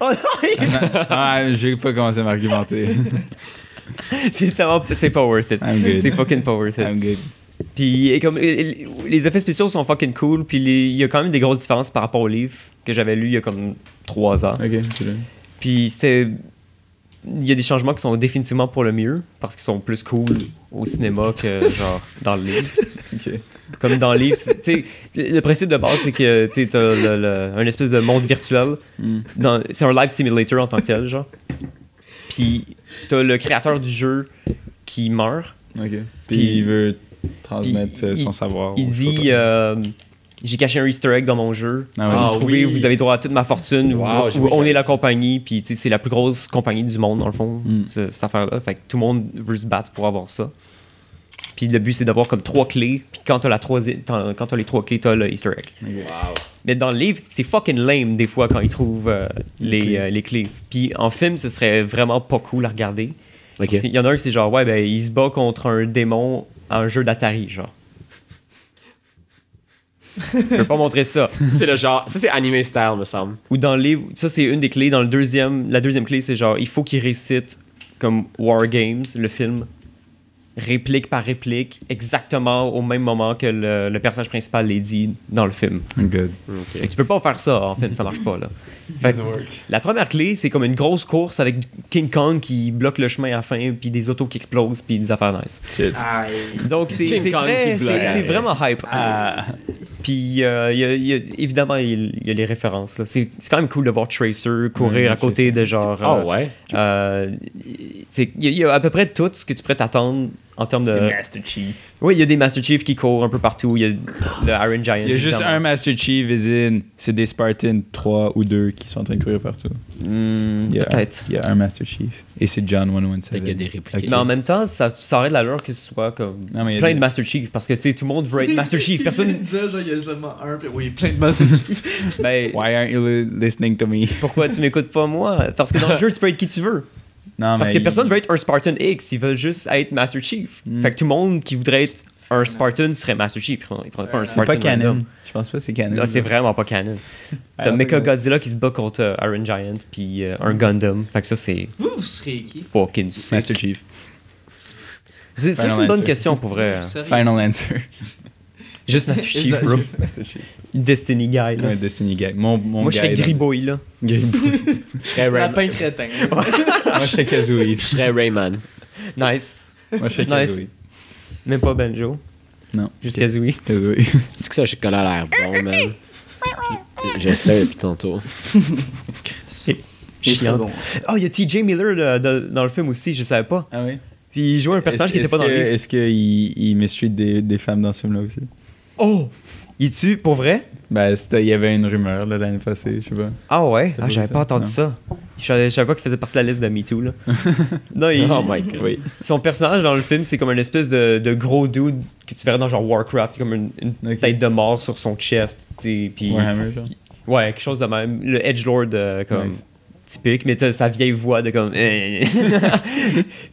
Oh non, Ah, j'ai pas commencé à m'argumenter. c'est pas worth it. I'm good. C'est fucking pas worth it. I'm good. Puis et comme les effets spéciaux sont fucking cool, puis il y a quand même des grosses différences par rapport au livre que j'avais lu il y a comme 3 ans. Ok, tu l'as. Puis c'était il y a des changements qui sont définitivement pour le mieux parce qu'ils sont plus cool au cinéma que genre dans le livre. Ok. Comme dans le livre, tu sais, le principe de base c'est que tu sais t'as un espèce de monde virtuel. Hmm. C'est un live simulator en tant que tel, genre. Puis t'as le créateur du jeu qui meurt. Ok. Puis Puis- il veut transmettre puis son savoir. Il ou je sais dit pas. j'ai caché un Easter egg dans mon jeu. Ah Si ouais. vous Ah le trouvez, oui. vous avez droit à toute ma fortune. Wow, j'ai vu, on j'avais- est la compagnie, puis tu sais, c'est la plus grosse compagnie du monde, dans le fond, cette affaire-là. Fait que tout le monde veut se battre pour avoir ça. Puis le but, c'est d'avoir comme 3 clés. Puis quand t'as les 3 clés, t'as le Easter egg. Wow. Mais dans le livre, c'est fucking lame des fois quand ils trouvent les clés. Puis en film, ce serait vraiment pas cool à regarder. Ok. Il y en a un qui c'est genre, ouais, ben il se bat contre un démon à un jeu d'Atari, genre. Je peux pas montrer ça. C'est le genre. Ça, c'est anime style, me semble. Ou dans le livre, ça c'est une des clés. Dans la deuxième clé, c'est genre, il faut qu'il récite comme War Games, le film, réplique par réplique, exactement au même moment que le personnage principal les dit dans le film. Good. Fait que tu peux pas faire ça en film, ça marche pas là. Fait que la première clé, c'est comme une grosse course avec King Kong qui bloque le chemin à la fin, puis des autos qui explosent, puis des affaires nice. Shit. Aïe. Donc c'est King Kong qui bloque. c'est vraiment hype. Ah. Puis évidemment, il y a les références. là. C'est quand même cool de voir Tracer courir à côté de genre. Ah ouais. Il y a à peu près tout ce que tu pourrais t'attendre en termes de. Master Chief. Oui, il y a des Master Chief qui courent un peu partout. Il y a le Iron Giant. Il y a juste évidemment. un Master Chief, Izin. C'est des Spartans 3 ou 2 qui sont en train de courir partout. Hmm, Il y a peut-être. Il y a un Master Chief. Et c'est John 117. Fait qu'il y a des répliques. Ok. Mais en même temps, ça aurait de l'allure que ce soit comme Non, mais il y a plein des- de Master Chief parce que tu sais, tout le monde veut être Master Chief. Personne. Dire, genre, il y a seulement un, puis oui, plein de Master Chief. Ben, Why aren't you listening to me? pourquoi tu m'écoutes pas moi? Parce que dans le jeu, tu peux être qui tu veux. Non, Parce mais que personne veut être un Spartan X, ils veulent juste être Master Chief. Fait que tout le monde qui voudrait être un Spartan serait Master Chief. Ils prendrait pas un C'est Spartan. pas canon. random. Je pense pas que c'est canon. Là, c'est vraiment pas canon. T'as Ah, Mecha ouais. Godzilla qui se bat contre Iron Giant, puis un Gundam. Fait que ça, c'est Vous serez qui? fucking sick. Master Chief. C'est ça, c'est Final une bonne answer. question pour vrai. Vous seriez- Final answer. Juste Master Chief, bro. Master Chief. Destiny Guy, là. Ouais, Destiny Guy. Mon Moi, je serais guy, là. Griboy, là. Griboy. Je serais Rayman. Lapin crétin. Moi, je serais Kazooie. Je serais Rayman. Nice. Moi, je serais Nice. Kazooie. Même pas Benjo. Non. Juste Kazooie. Kazooie. C'est que ça, le chocolat a l'air bon, man. J'ai essayé depuis tantôt. Chiant. bon. Oh, il y a TJ Miller dans le film aussi, je savais pas. Ah oui? Puis il jouait un personnage qui était pas dans le livre. Est-ce qu'il mistreat des femmes dans ce film-là aussi? Oh! Il tue pour vrai? Ben, il y avait une rumeur là, l'année passée, je sais pas. Ah ouais? T'as Ah, pas j'avais vu pas ça? entendu Non. ça. Je savais pas qu'il faisait partie de la liste de MeToo, là. Non, Oh my god. Oui. son personnage dans le film, c'est comme une espèce de gros dude que tu verrais dans genre Warcraft, comme une Ok. tête de mort sur son chest. Puis, Warhammer, genre. ouais, quelque chose de même. Le edgelord comme Ouais. typique, mais t'as sa vieille voix de comme.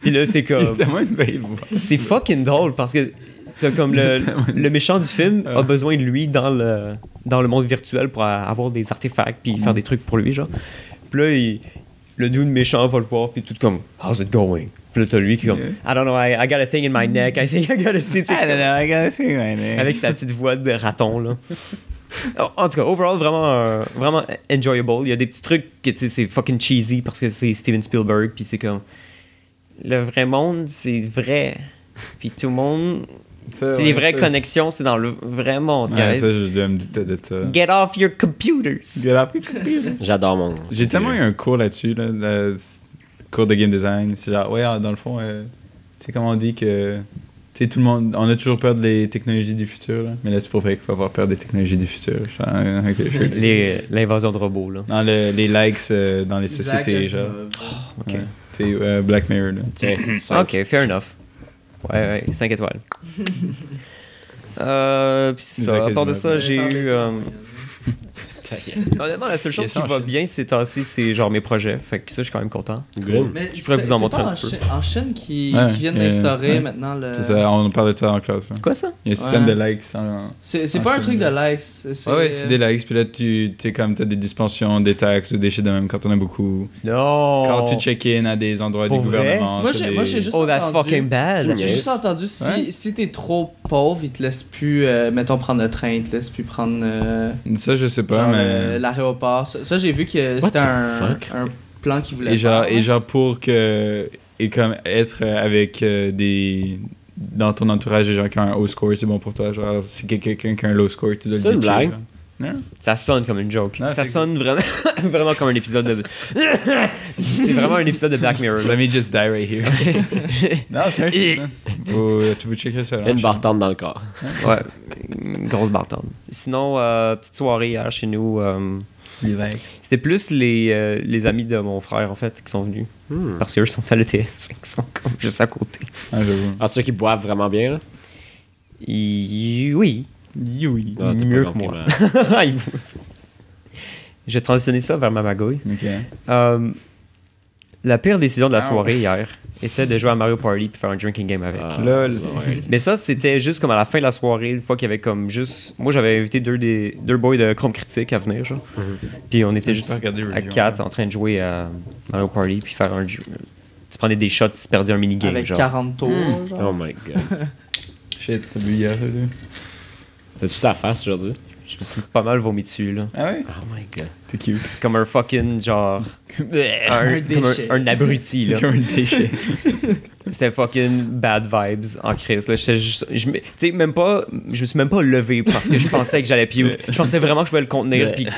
Puis là, c'est Il comme. a tellement une belle voix. C'est fucking drôle parce que t'as comme le méchant du film a besoin de lui dans le monde virtuel pour avoir des artefacts puis faire des trucs pour lui, genre. Puis là, le dude méchant va le voir puis tout comme How's it going? Puis là, t'as lui qui est comme I don't know, I got a thing in my neck, I think I got a thing. I don't know, I gotta think right now. Avec sa petite voix de raton, là. En tout cas, overall, vraiment enjoyable. Il y a des petits trucs que, tu sais, c'est fucking cheesy parce que c'est Steven Spielberg, puis c'est comme... Le vrai monde, c'est vrai. Puis tout le monde... Ça, c'est ouais, les vraies ça, connexions, c'est dans le vrai monde, Ouais, guys. ça, je dois me douter de ça. Get off your computers! Get up, computer. J'adore mon. J'ai tellement eu un cours là-dessus, là, le cours de game design. C'est genre, ouais, dans le fond, tu sais, comme on dit que. Tu sais, tout le monde, on a toujours peur des technologies du futur, là, mais là, c'est pas vrai qu'il faut avoir peur des technologies du futur. Genre, ok, L'invasion de robots, là. dans les likes dans les Isaac sociétés, genre. Asimov. Ok. Ouais. Tu sais, Black Mirror, là. Tiens, 5. Ok, fair enough. Ouais, 5 étoiles. Puis c'est ça. Isaac À part de Asimov. ça, j'ai Faire eu... des sons, Honnêtement, la seule chose Yes, qui va enchaîne. bien ces temps-ci, c'est genre mes projets. Fait que ça, je suis quand même content. Good. Mais Je pourrais vous en c'est montrer pas un petit peu. En Chine qui Ouais, viennent ouais, d'instaurer ouais. maintenant le. C'est ça, on parle de ça en classe. là. Quoi ça? Il y a un système Ouais. de likes. C'est en pas un Chine, truc de là. likes. C'est Ouais, c'est des likes, puis là, t'as des dispensions, des taxes ou des shit de même quand on a beaucoup. Non! Quand tu check-in à des endroits Pour du vrai? gouvernement. Moi, t'as j'ai juste Oh, that's entendu. fucking bad! J'ai juste entendu Ouais. si t'es trop pauvre, ils te laissent plus, mettons, prendre le train, ils te laissent plus prendre Ça, je sais pas, genre, mais. l'aéroport. Ça, j'ai vu que What c'était the un fuck? plan qu'ils voulaient Et genre, faire. et genre pour que. Et comme être avec des. Dans ton entourage, des gens qui ont un haut score, c'est bon pour toi. Genre, si quelqu'un qui a un low score, tu dois C'est le une ditcher, blague? genre. Non? Ça sonne comme une joke. Non, ça c'est- sonne vraiment, vraiment comme un épisode de... c'est vraiment un épisode de Black Mirror. là. Let me just die right here. non, c'est un shit, là. Tu peux checker ça. là. Une bartende dans le corps. Ouais. Grosse bartende. Sinon, petite soirée hier chez nous. L'évêque. C'était plus les amis de mon frère, en fait, qui sont venus. Parce qu'eux sont à l'ETS. Fait qu'ils sont comme juste à côté. Ah, j'avoue. Ah, ceux qui boivent vraiment bien, là. Oui. Oui. Ah, t'as Mieux pas que compris, moi. mais- J'ai transitionné ça vers ma magouille. Ok. La pire décision de la Ah, soirée hier était de jouer à Mario Party puis faire un drinking game avec. Ah, Lol. ouais. Mais ça, c'était juste comme à la fin de la soirée, une fois qu'il y avait comme juste. Moi, j'avais invité deux boys de Chrome Critique à venir, genre. Puis on était J'ai juste pas regardé à Review, 4 ouais. en train de jouer à Mario Party puis faire un jeu. Tu prenais des shots, tu perdais un minigame, Avec genre. 40 tours, genre. Oh my god. Shit, t'as bu hier, là. T'as-tu ça à face aujourd'hui? Je me suis pas mal vomi dessus, là. Ah ouais? Oh my god. T'es cute. Comme un fucking, genre. Un Comme déchet. un abruti, là. Comme un déchet. C'était fucking bad vibes en crise. Là. J'étais juste, tu sais, même pas, je me suis même pas levé parce que je pensais que j'allais puke. Je pensais vraiment que je pouvais le contenir. Puis, tu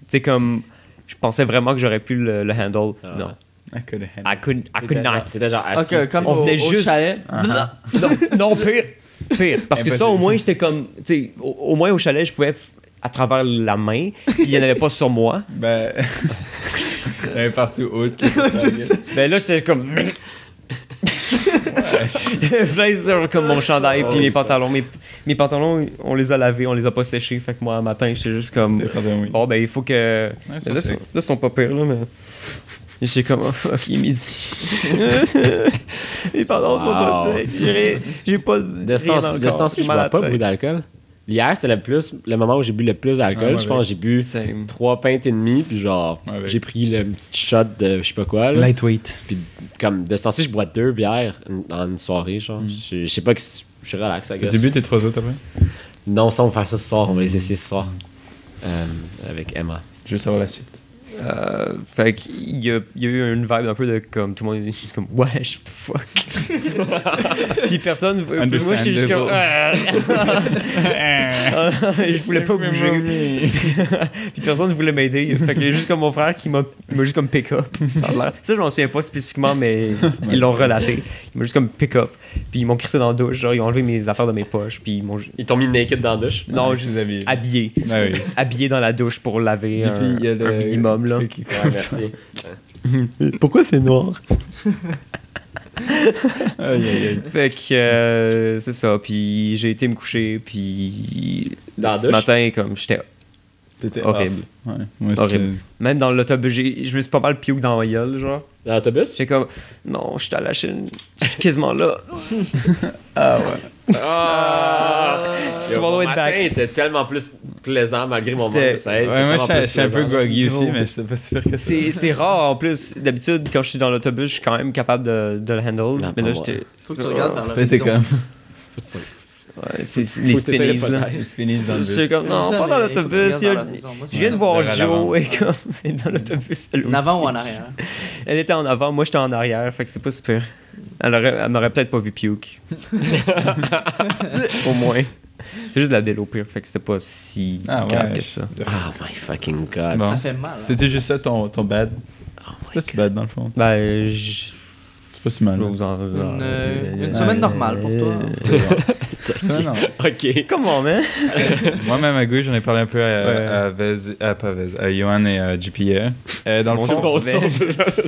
sais, comme, je pensais vraiment que j'aurais pu le handle. Ah. Non. I could have I could not. C'était genre assis. Ok, comme On au venait juste- chalet. Non, pire. Pire. Parce que ça, au moins, j'étais comme, tu sais, au moins au chalet, je pouvais à travers la main. Puis il y en avait pas sur moi. Ben. Il y en avait partout autre que ça. Ben là, c'était comme. Plein sur comme mon chandail puis mes pantalons. Mes pantalons, on les a lavés, on les a pas séchés. Fait que moi, un matin, j'étais juste comme. Pardon, oui. Bon, ben, il faut que. Ouais, Mais là, c'est- là, ils sont pas pires, là, mais. J'étais comme, oh, fuck, il est midi. Mes pantalons sont pas Wow. secs. J'ai pas de. De ce temps-ci, je bois pas beaucoup d'alcool. Hier, c'était le moment où j'ai bu le plus d'alcool. Ah, ouais, je pense que j'ai bu Same. 3 pintes et demi, puis genre, Ouais, ouais. j'ai pris le petit shot de je sais pas quoi. Là. Lightweight. Puis comme de ce temps-ci, je bois 2 bières dans une soirée, genre. Je sais pas que je suis relax, I T'as guess. bu tes 3 autres après? Non, ça, on va faire ça ce soir. On va les essayer ce soir. Avec Emma. Je veux savoir la suite. Fait qu'il y a eu une vibe un peu de comme tout le monde est juste comme ouais, what the fuck. Puis personne. Puis moi, je suis juste comme. Je voulais pas bouger. Puis personne voulait m'aider. Fait qu'il y a juste comme mon frère qui m'a juste comme pick up. Ça a l'air. Ça, je m'en souviens pas spécifiquement, mais ils l'ont relaté. Il m'a juste comme pick up. Puis ils m'ont crissé dans la douche. Genre, ils ont enlevé mes affaires de mes poches. Puis ils m'ont. Ils t'ont mis naked dans la douche. Non, Ouais, juste habillé. habillé. Ah oui. Habillé dans la douche pour laver Depuis, il y a un minimum, là. truc qui- Ouais, merci. Pourquoi c'est noir? Aïe, aïe, aïe. Fait que c'est ça. Puis j'ai été me coucher. Puis Dans la ce douche? matin, comme j'étais T'étais horrible. off. Ouais. Moi, Horrible. Même dans l'autobus, je me suis pas mal piouque dans la gueule, genre. Dans l'autobus? J'étais comme, non, je suis à la Chine. Je suis quasiment là. Ah ouais. Ah! Ce Yo, soir, mon doit être matin back. était tellement plus plaisant malgré mon manque C'était- de 16. Ouais, moi, je suis un peu groggy aussi, Gros. mais je sais pas si faire que ça. C'est rare en plus. D'habitude, quand je suis dans l'autobus, je suis quand même capable de le handle. Non, mais pas là, moi. j'étais. Faut que tu regardes vers Peut-être t'es l'horizon. comme. Ouais, c'est Faut les que t'essayes de spinnies, pas là. taire. Ils se finissent dans le J'étais bus. comme, non, C'est ça, pas dans mais il faut que tu l'autobus. regardes vers l'horizon. Moi, c'est Je viens de ça. voir Vers Joe, l'avant. et comme, elle est dans l'autobus, elle En aussi. avant ou en arrière? Elle était en avant, moi j'étais en arrière, fait que c'est pas super. Elle m'aurait peut-être pas vu puke. Au moins. C'est juste de la belle au pire, fait que c'est pas si Ah grave ouais. que ça. Oh my fucking god. Bon. Ça fait mal. hein. C'était juste ça ton bad. Oh C'est pas si bad dans le fond. Ben, je C'est pas si mal. vais vous en. Une semaine normale pour toi. Non, non. Ok. Comment, man? Moi-même à gauche, j'en ai parlé un peu Ouais. à Vez, pas Vez, à Johan et à JP hier. Dans le Mon fond, Dieu.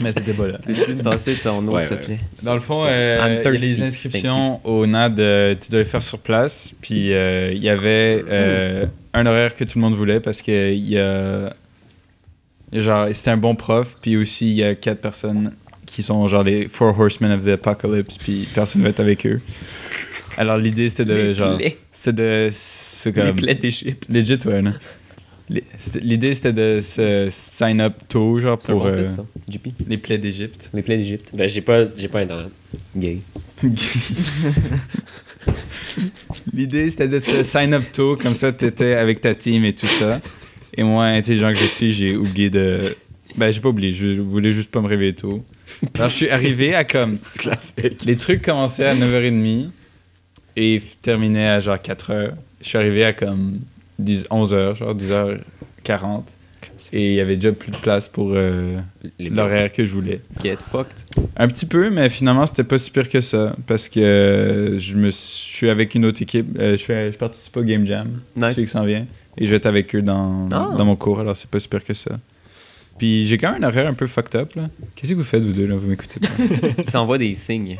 mais t'étais pas là. Peux-tu me passer ton nom, Ouais, s'il te ouais. plaît? Dans le fond, I'm il y a thirsty. les inscriptions au NAD, tu dois les faire sur place. Puis il y avait un horaire que tout le monde voulait parce que il y a. Genre, c'était un bon prof. Puis aussi, il y a 4 personnes qui sont genre les Four Horsemen of the Apocalypse. Puis personne ne va être avec eux. Alors l'idée, c'était de. Genre, c'est de. C'est Les comme. plaies d'Égypte. Legit, ouais, non? L'idée, c'était de se sign up tôt, genre, C'est un pour bon titre, ça. JP. les plaies d'Égypte. Les plaies d'Égypte. Ben, j'ai pas internet. Gay. L'idée, c'était de se sign up tôt, comme ça, t'étais avec ta team et tout ça. Et moi, intelligent que je suis, j'ai oublié de... Ben, j'ai pas oublié, je voulais juste pas me réveiller tôt. Alors, je suis arrivé à comme... Classique. Les trucs commençaient à 9h30 et terminaient à genre 4h. Je suis arrivé à comme 11h, genre 10h40. Et il y avait déjà plus de place pour l'horaire que je voulais. Get fucked. Un petit peu, mais finalement, c'était pas si pire que ça. Parce que je suis avec une autre équipe. Je participe au Game Jam. Nice. Celui qui s'en vient. Et je vais être avec eux dans mon cours, alors c'est pas si pire que ça. Puis j'ai quand même un horaire un peu fucked up, là. Qu'est-ce que vous faites, vous deux, là? Vous m'écoutez pas? Il s'envoie des signes.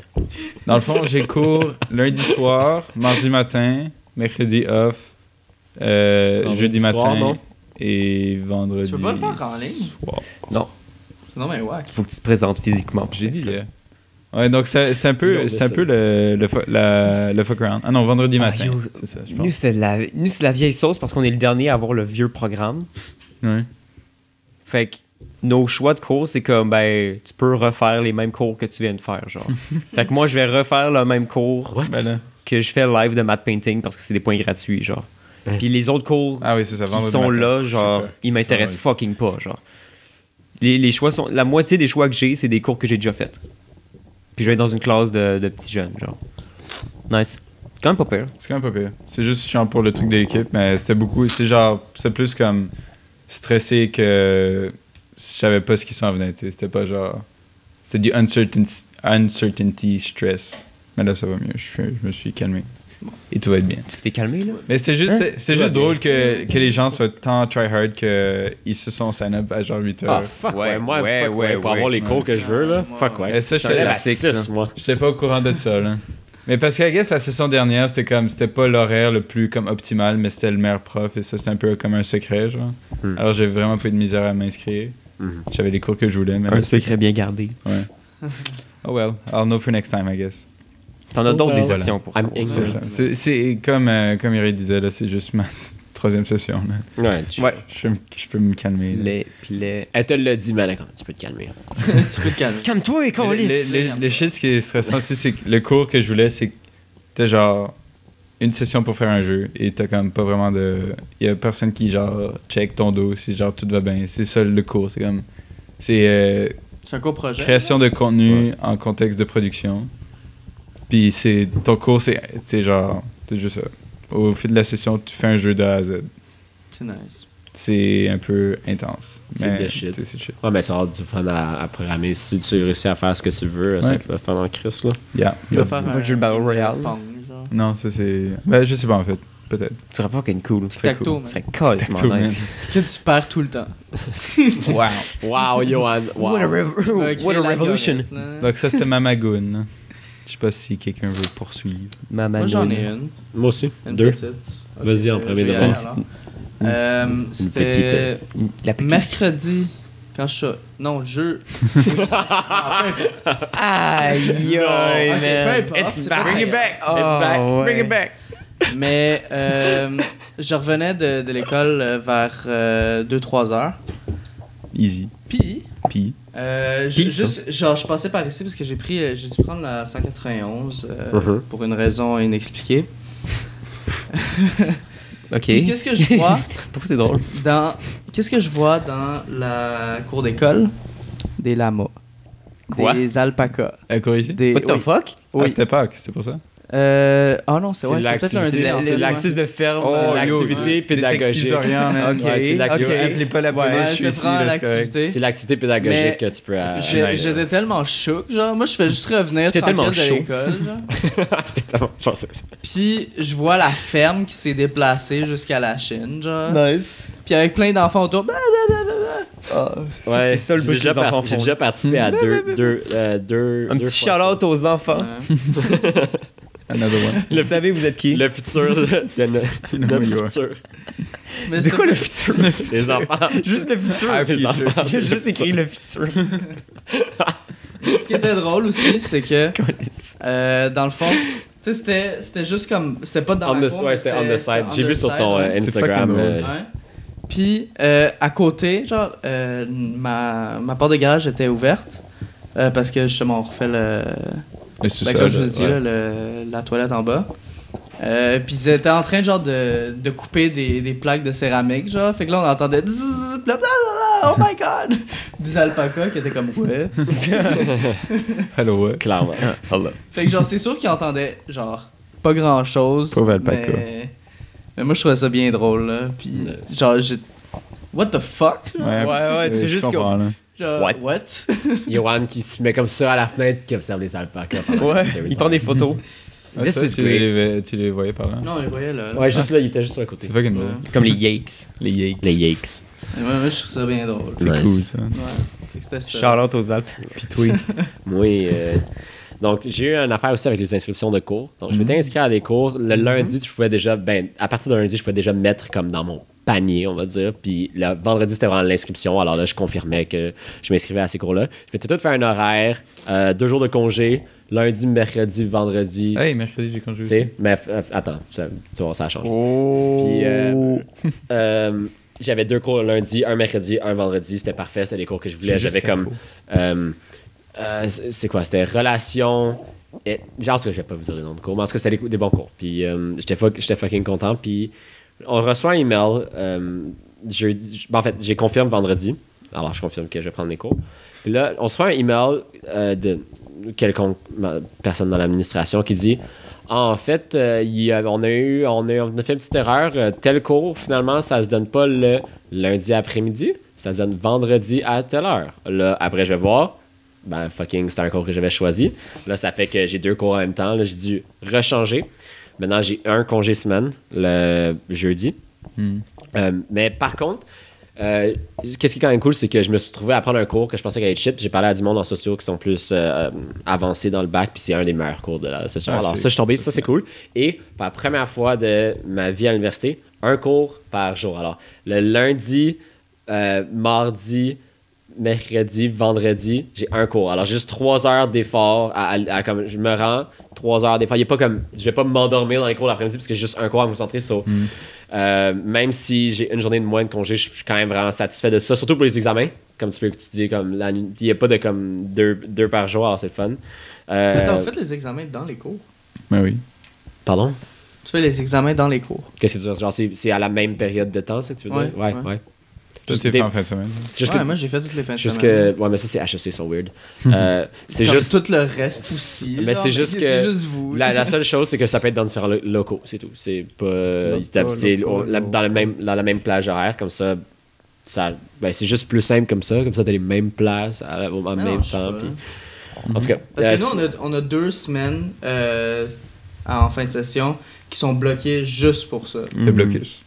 Dans le fond, j'ai cours lundi soir, mardi matin, mercredi off, jeudi soir, matin non? et vendredi. Tu peux pas le faire en ligne? soir. Non. Non, mais ouais. Faut que tu te présentes physiquement. J'ai dit, là. Ouais, donc c'est un peu le fuck around. Ah non, vendredi matin. yo, C'est ça, je Nous, pense. c'est la vieille sauce parce qu'on est le dernier à avoir le vieux programme. Ouais. Fait que nos choix de cours, c'est comme, ben, tu peux refaire les mêmes cours que tu viens de faire, genre. Fait que moi, je vais refaire le même cours Ben là. que je fais live de matte painting parce que c'est des points gratuits, genre. Puis les autres cours Ah oui, c'est ça, qui vendredi sont matin. là, Je sais genre, pas. ils m'intéressent Ça, fucking pas, genre. Les choix sont... La moitié des choix que j'ai, c'est des cours que j'ai déjà faits. Puis je vais être dans une classe de petits jeunes, genre. Nice. C'est quand même pas pire. C'est quand même pas pire. C'est juste chiant pour le truc de l'équipe, mais c'était beaucoup. C'est plus comme stressé que je savais pas ce qui s'en venait. T'sais. C'était pas genre. C'était du uncertainty stress. Mais là, ça va mieux. Je me suis calmé. Et tout va être bien. Tu t'es calmé, là? Mais c'était juste, Hein? c'est Tout va juste drôle que les gens soient tant try-hard qu'ils se sont sign-up à genre 8 heures. Ah, fuck ouais, moi, ouais, fuck ouais, ouais, pour ouais. avoir les cours que je veux, là. Ouais, Fuck ouais. ouais. Et ça, Je suis à classique, 6, ça. moi. J'étais pas au courant de ça, là. Mais parce qu'à guess, la session dernière, c'était pas l'horaire le plus comme optimal, mais c'était le meilleur prof, et ça, c'était un peu comme un secret, genre. Alors, j'ai vraiment pas eu de misère à m'inscrire. J'avais les cours que je voulais, mais... Un secret bien gardé. Ouais. Oh well, I'll know for next time, I guess. T'en as d'autres well. des options pour ça. I'm ignorant. C'est ça. C'est comme Eric disait, là, c'est juste ma troisième session, là. Ouais. Ouais. Je peux me calmer, là. Elle te l'a dit, mais là, quand tu peux te calmer. Tu peux te calmer. Calme-toi, Le shit, ce qui est stressant aussi, c'est que le cours que je voulais, c'est que t'as genre une session pour faire un jeu et t'as comme pas vraiment de... Il y a personne qui genre check ton dos si genre tout va bien. C'est ça le cours, c'est comme... C'est C'est un court projet. création de contenu en contexte de production. Puis c'est ton cours, c'est genre... C'est juste ça. Au fil de la session, tu fais un jeu de A à Z. C'est nice. C'est un peu intense. C'est mais de shit. c'est shit. Ouais, mais ça va avoir du fun à programmer. Si tu réussis à faire ce que tu veux, ça Ouais. va faire en crise, là. Yeah. Tu vas faire Un jeu de Battle Royale. pong, genre. Non, ça c'est... Ben, je sais pas en fait. Peut-être. Tu serais fucking cool. Tic-tac-toe, C'est man. carrément Tic-tac-toe, nice. Que tu perds tout le temps. Wow. Wow, Johan. Wow. What a, Tu vas créer what a revolution. l'algorithme, là. Donc ça, c'était ma magoune. là. Je sais pas si quelqu'un veut poursuivre. Ma Moi, j'en ai une. Moi aussi. Une 2. petite. Ok, Vas-y, en premier je vais y de aller, ton alors. C'était La petite. mercredi, quand je... Non, je... Aïe, aïe, Ok, peu man. importe, It's c'est back. pas Bring it grave. back. It's back. Bring it back. Mais je revenais de l'école vers 2-3 heures. Easy. Puis, Puis, je passais par ici parce que j'ai dû prendre la 191 pour une raison inexpliquée. Ok. Puis qu'est-ce que je vois Pourquoi c'est drôle? Qu'est-ce que je vois dans la cour d'école? Des lamas. Quoi? Des alpacas. à quoi ici? Des, What the oui. fuck? Ah, Oui. c'était Pâques, c'est pour ça? Ah non, c'est ouais, c'est peut-être lundi. l'activité- non, c'est L'activité de ferme. Oh, C'est yo, l'activité pédagogique. man. Ok. Ouais, c'est l'activité. Ok. Appelez pas la police, Ouais, je suis c'est ici, vraiment là, c'est correct. l'activité. C'est l'activité pédagogique Mais que tu peux... J'étais tellement choqué, genre, moi je fais juste revenir J'étais tellement tranquille de chaud. l'école, genre. J'étais tellement... Je pensais ça. Puis je vois la ferme qui s'est déplacée jusqu'à la Chine, genre. Nice. Puis avec plein d'enfants autour. Ouais, c'est ça le j'ai but que déjà les enfants j'ai font. déjà participé à deux Un petit shout-out aux enfants. Another one. Vous savez, vous êtes qui? Le futur, c'est notre you are. futur. Mais C'est quoi le futur? Les enfants. Juste le futur. Ah, Les future. enfants. J'ai juste écrit le futur. Ce qui était drôle aussi, c'est que dans le fond, tu sais, c'était juste comme. C'était pas dans On la the, cour, ouais, mais c'était on the side. J'ai vu sur ton ouais. Instagram. fucking drôle. Ouais. Puis à côté, genre, ma porte de garage était ouverte parce que justement, on refait le. Le sous-sol, Ben, comme je vous dis, ouais. là, la toilette en bas. Puis ils étaient en train genre de couper des plaques de céramique, genre. Fait que là, on entendait Zzz, blablabla, oh my god! Des alpacas qui étaient comme ouais. Hello, ouais. Clairement. Fait que genre, c'est sûr qu'ils entendaient genre pas grand chose. Pauvre alpaca. Mais moi, je trouvais ça bien drôle, là. Puis genre, what the fuck? Genre, Ouais, tu fais juste comprends, là. Genre, what? Yohan qui se met comme ça à la fenêtre qui observe les alpacas. Ouais, il prend des photos. Ouais, This ça, is tu les voyais par là. Non, on les voyait là. Ouais, juste là, il était juste sur le côté. C'est fucking Ouais. drôle. Comme les Yakes. Les Yakes. Les Yakes. Moi, je trouve ça bien drôle. C'est Nice. cool, ça. Ouais. Fait que c'était ça. Charlotte aux Alpes. Puis toi, Moi, donc, j'ai eu une affaire aussi avec les inscriptions de cours. Donc, je m'étais inscrit à des cours. Le lundi, je pouvais déjà, à partir de lundi, je pouvais déjà mettre comme dans mon panier, on va dire. Puis le vendredi, c'était vraiment l'inscription. Alors là, je confirmais que je m'inscrivais à ces cours-là. Je m'étais tout fait un horaire, 2 jours de congé, lundi, mercredi, vendredi. hey, mercredi, j'ai congé Tu aussi. sais, mais attends, tu vas voir, ça change. Oh. Puis, j'avais 2 cours le lundi, un mercredi, un vendredi. C'était parfait, c'était les cours que je voulais. J'ai juste J'avais comme. quatre C'est quoi? C'était relations. Genre, en tout cas, je vais pas vous dire les noms de cours, mais en tout cas, c'était des bons cours. Puis, j'étais fucking content. Puis, on reçoit un email. En fait, j'ai confirmé vendredi. Alors, je confirme que je vais prendre des cours. Puis là, on se fait un email de quelconque personne dans l'administration qui dit en fait, on a fait une petite erreur. Tel cours, finalement, ça se donne pas le lundi après-midi. Ça se donne vendredi à telle heure. Là, après, je vais voir. Ben, fucking, c'était un cours que j'avais choisi. Là, ça fait que j'ai 2 cours en même temps. Là, j'ai dû rechanger. Maintenant, j'ai un congé semaine le jeudi. Mais par contre, qu'est-ce qui est quand même cool, c'est que je me suis trouvé à prendre un cours que je pensais qu'elle allait être shit. J'ai parlé à du monde en sociaux qui sont plus avancés dans le bac, puis c'est un des meilleurs cours de la session. Ah, Alors, ça, je suis tombé, ça, c'est cool. Et pour la première fois de ma vie à l'université, un cours par jour. Alors, le lundi, mardi, mercredi, vendredi, j'ai un cours. Alors, j'ai juste 3 heures d'effort comme je me rends, 3 heures d'effort. Il y a pas comme, je vais pas m'endormir dans les cours l'après-midi parce que j'ai juste un cours à me concentrer sur. Même si j'ai une journée de moins de congé, je suis quand même vraiment satisfait de ça, surtout pour les examens. Comme tu peux étudier, comme il n'y a pas de comme 2 par jour, alors c'est le fun. Attends, vous faites les examens dans les cours? Ben oui. Pardon? Tu fais les examens dans les cours? Qu'est-ce que tu veux dire? Genre, c'est à la même période de temps, ça que tu veux dire? Ouais. Toi, t'es fait en fin de semaine. Juste Ouais, que- moi j'ai fait toutes les fins de juste semaine. que. Ouais, mais ça, c'est HEC, so weird. C'est Comme juste. tout le reste aussi. Mais genre, c'est juste que c'est juste vous. La seule chose, c'est que ça peut être dans différents locaux, c'est tout. C'est pas. C'est dans la même plage horaire, comme ça. C'est juste plus simple comme ça. Comme ça, t'as les mêmes places en même je sais temps. pas. Puis, en tout cas. Parce que nous, on a 2 semaines en fin de session qui sont bloquées juste pour ça. Le blocus.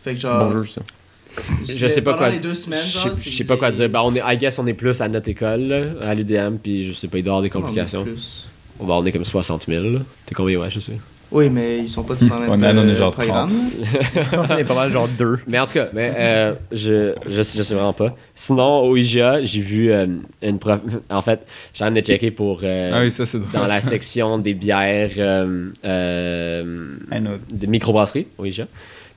Fait que genre. Bon jeu, ça. Je sais pas pendant quoi. les 2 semaines, Je genre, sais pas quoi dire. Ben, I guess on est plus à notre école, là, à l'UDM, puis je sais pas, il doit y avoir des complications. On est comme 60 000, là. T'es combien, ouais, je sais. Oui, mais ils sont pas tous en même On est genre programme. On est pas mal genre 2. Mais en tout cas, je sais vraiment pas. Sinon, au IGA, j'ai vu une prof. En fait, j'ai en ai checké pour. Ah oui, ça, c'est drôle. Dans la section des bières Un autre. de microbrasserie au IGA.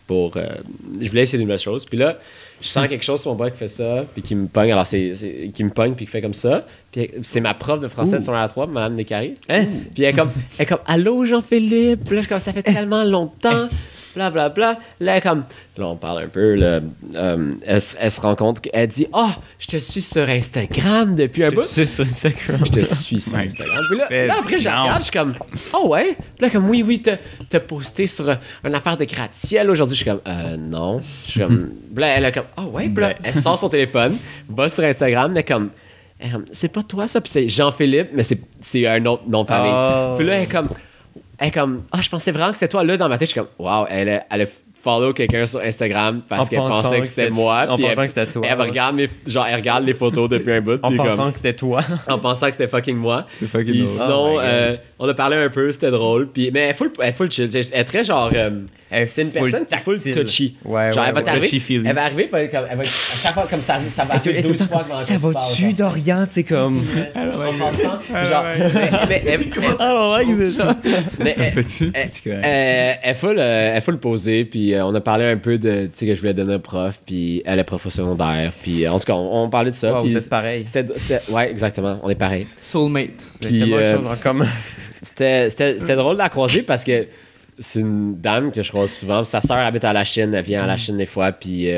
Je voulais essayer de nouvelles choses. Puis là, je sens quelque chose sur mon bras qui fait ça, puis qui me pogne. Alors, qui me pogne, puis qui fait comme ça. Puis c'est ma prof de français de secondaire 3, Madame Descaries. Hein? Puis elle est comme allô Jean-Philippe. Puis là, je suis comme ça fait tellement longtemps. Blablabla. Là, on parle un peu. Là, elle se rend compte qu'elle dit je te suis sur Instagram depuis un bout. C'est sur Instagram. Je te suis sur Instagram. Puis là, après, je non. regarde, je suis comme ouais. Puis là, comme oui, t'as posté sur une affaire de gratte-ciel aujourd'hui. Je suis comme non. Je suis comme. Puis là, elle est comme ouais. Puis là, elle sort son téléphone, va sur Instagram, mais comme. C'est pas toi ça, puis c'est Jean-Philippe, mais c'est un autre nom de famille. Oh. Puis là, elle est comme je pensais vraiment que c'était toi. Là, dans ma tête, je suis comme wow, elle a follow quelqu'un sur Instagram parce qu'elle pensait que c'était moi. En puis pensant que c'était toi. Elle regarde les photos depuis un bout. En puis pensant comme, que c'était toi. en pensant que c'était fucking moi. C'est fucking Puis drôle. sinon, Oh my God. on a parlé un peu, c'était drôle. Puis, mais elle est full chill. Elle est très genre. C'est une personne qui est full touchy. Ouais, Genre, ouais, elle va t'arriver. touchy-feely. Elle va arriver, puis elle va à chaque fois comme ça va Et arriver tout le 12 temps, fois avant ça que tu va-tu, parles, Dorian? Tu sais, comme. en pensant, genre, mais elle full posée, puis on a parlé un peu de, tu sais, que je voulais donner un prof, puis elle est prof au secondaire, puis en tout cas, on parlait de ça. Wow, puis vous êtes pareil. ouais, exactement, on est pareil. Soulmate. Il y a tellement de Puis, choses en commun. C'était drôle de la croiser parce que c'est une dame que je croise souvent. Sa sœur habite à la Chine, elle vient à la Chine des fois, puis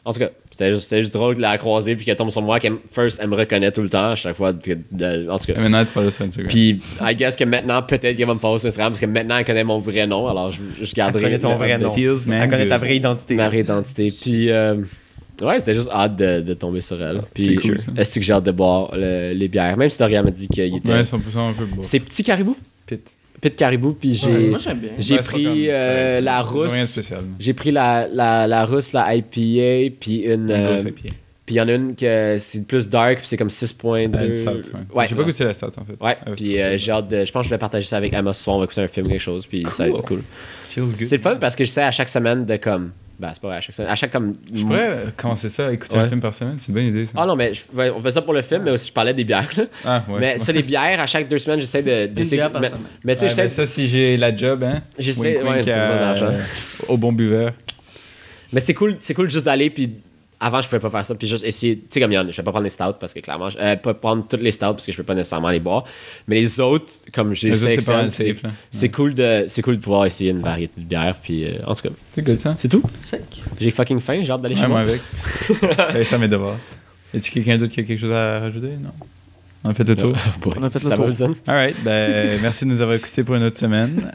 en tout cas, c'était juste drôle de la croiser, puis qu'elle tombe sur moi, elle me reconnaît tout le temps, à chaque fois. En tout cas. Et maintenant, tu parles sur Instagram. Puis, I guess que maintenant, peut-être qu'elle va me follow sur Instagram, parce que maintenant, elle connaît mon vrai nom, alors je garderai Elle connaît ton vrai nom. Feels, man, Elle connaît ta good. vraie identité. ma vraie identité. Puis, Ouais, c'était juste hâte de tomber sur elle. Puis, c'est cool, ça. est-ce que j'ai hâte de boire les bières? Même si Dorian m'a dit qu'il était. Ouais, ils sont un peu beaux. C'est Petit Caribou? Pit. Pit Caribou, puis Moi, j'aime bien. j'ai Ouais, c'est pris comme- la Ils ont rousse. rien de spécial. J'ai pris la rousse, la IPA, puis une. Puis il y en a une que c'est plus dark, puis c'est comme 6.2. Ouais. J'ai pas goûté la stout en fait. Ouais, puis j'ai hâte de. Je pense que je vais partager ça avec Emma ce soir. On va écouter un film ou quelque chose, puis ça va être cool. Feels good. C'est le fun parce que je sais à chaque semaine de comme. Ben, c'est pas vrai, à chaque semaine. À chaque comme. Je pourrais commencer ça, écouter un film par semaine, c'est une bonne idée ça. Ah non, mais on fait ça pour le film, mais aussi je parlais des bières. Là. Ah, ouais. Mais ça, les bières, à chaque 2 semaines, j'essaie de. Une bière par mais, semaine. mais tu sais, Ouais, ben j'essaie. ça, si j'ai la job, hein. J'essaie. Wink, Ouais, wink t'as besoin d'argent. au bon buveur. Mais c'est cool juste d'aller, puis avant, je pouvais pas faire ça, puis juste essayer. Tu sais, comme il y en a, je vais pas prendre les stouts parce que clairement, pas prendre toutes les stouts parce que je peux pas nécessairement les boire. Mais les autres, comme j'ai Les autres, essayé, c'est pas mal safe, là. c'est cool de pouvoir essayer une variété de bières, puis en tout cas. C'est good ça. C'est tout. Sec. J'ai fucking faim, j'ai hâte d'aller chez Ouais, moi moi. avec. J'allais faire mes devoirs. Est-ce quelqu'un d'autre qui a quelque chose à rajouter? Non. On a fait le tour. On a fait le Ça tour. va, Wilson? Alright, ben merci de nous avoir écoutés pour une autre semaine.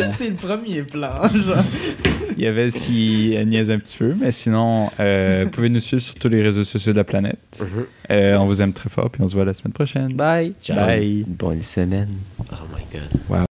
C'était le premier plan, genre. Il y avait ce qui niaise un petit peu, mais sinon, vous pouvez nous suivre sur tous les réseaux sociaux de la planète. On vous aime très fort, puis on se voit la semaine prochaine. Bye. Ciao. Bye. Bonne semaine. Oh my god.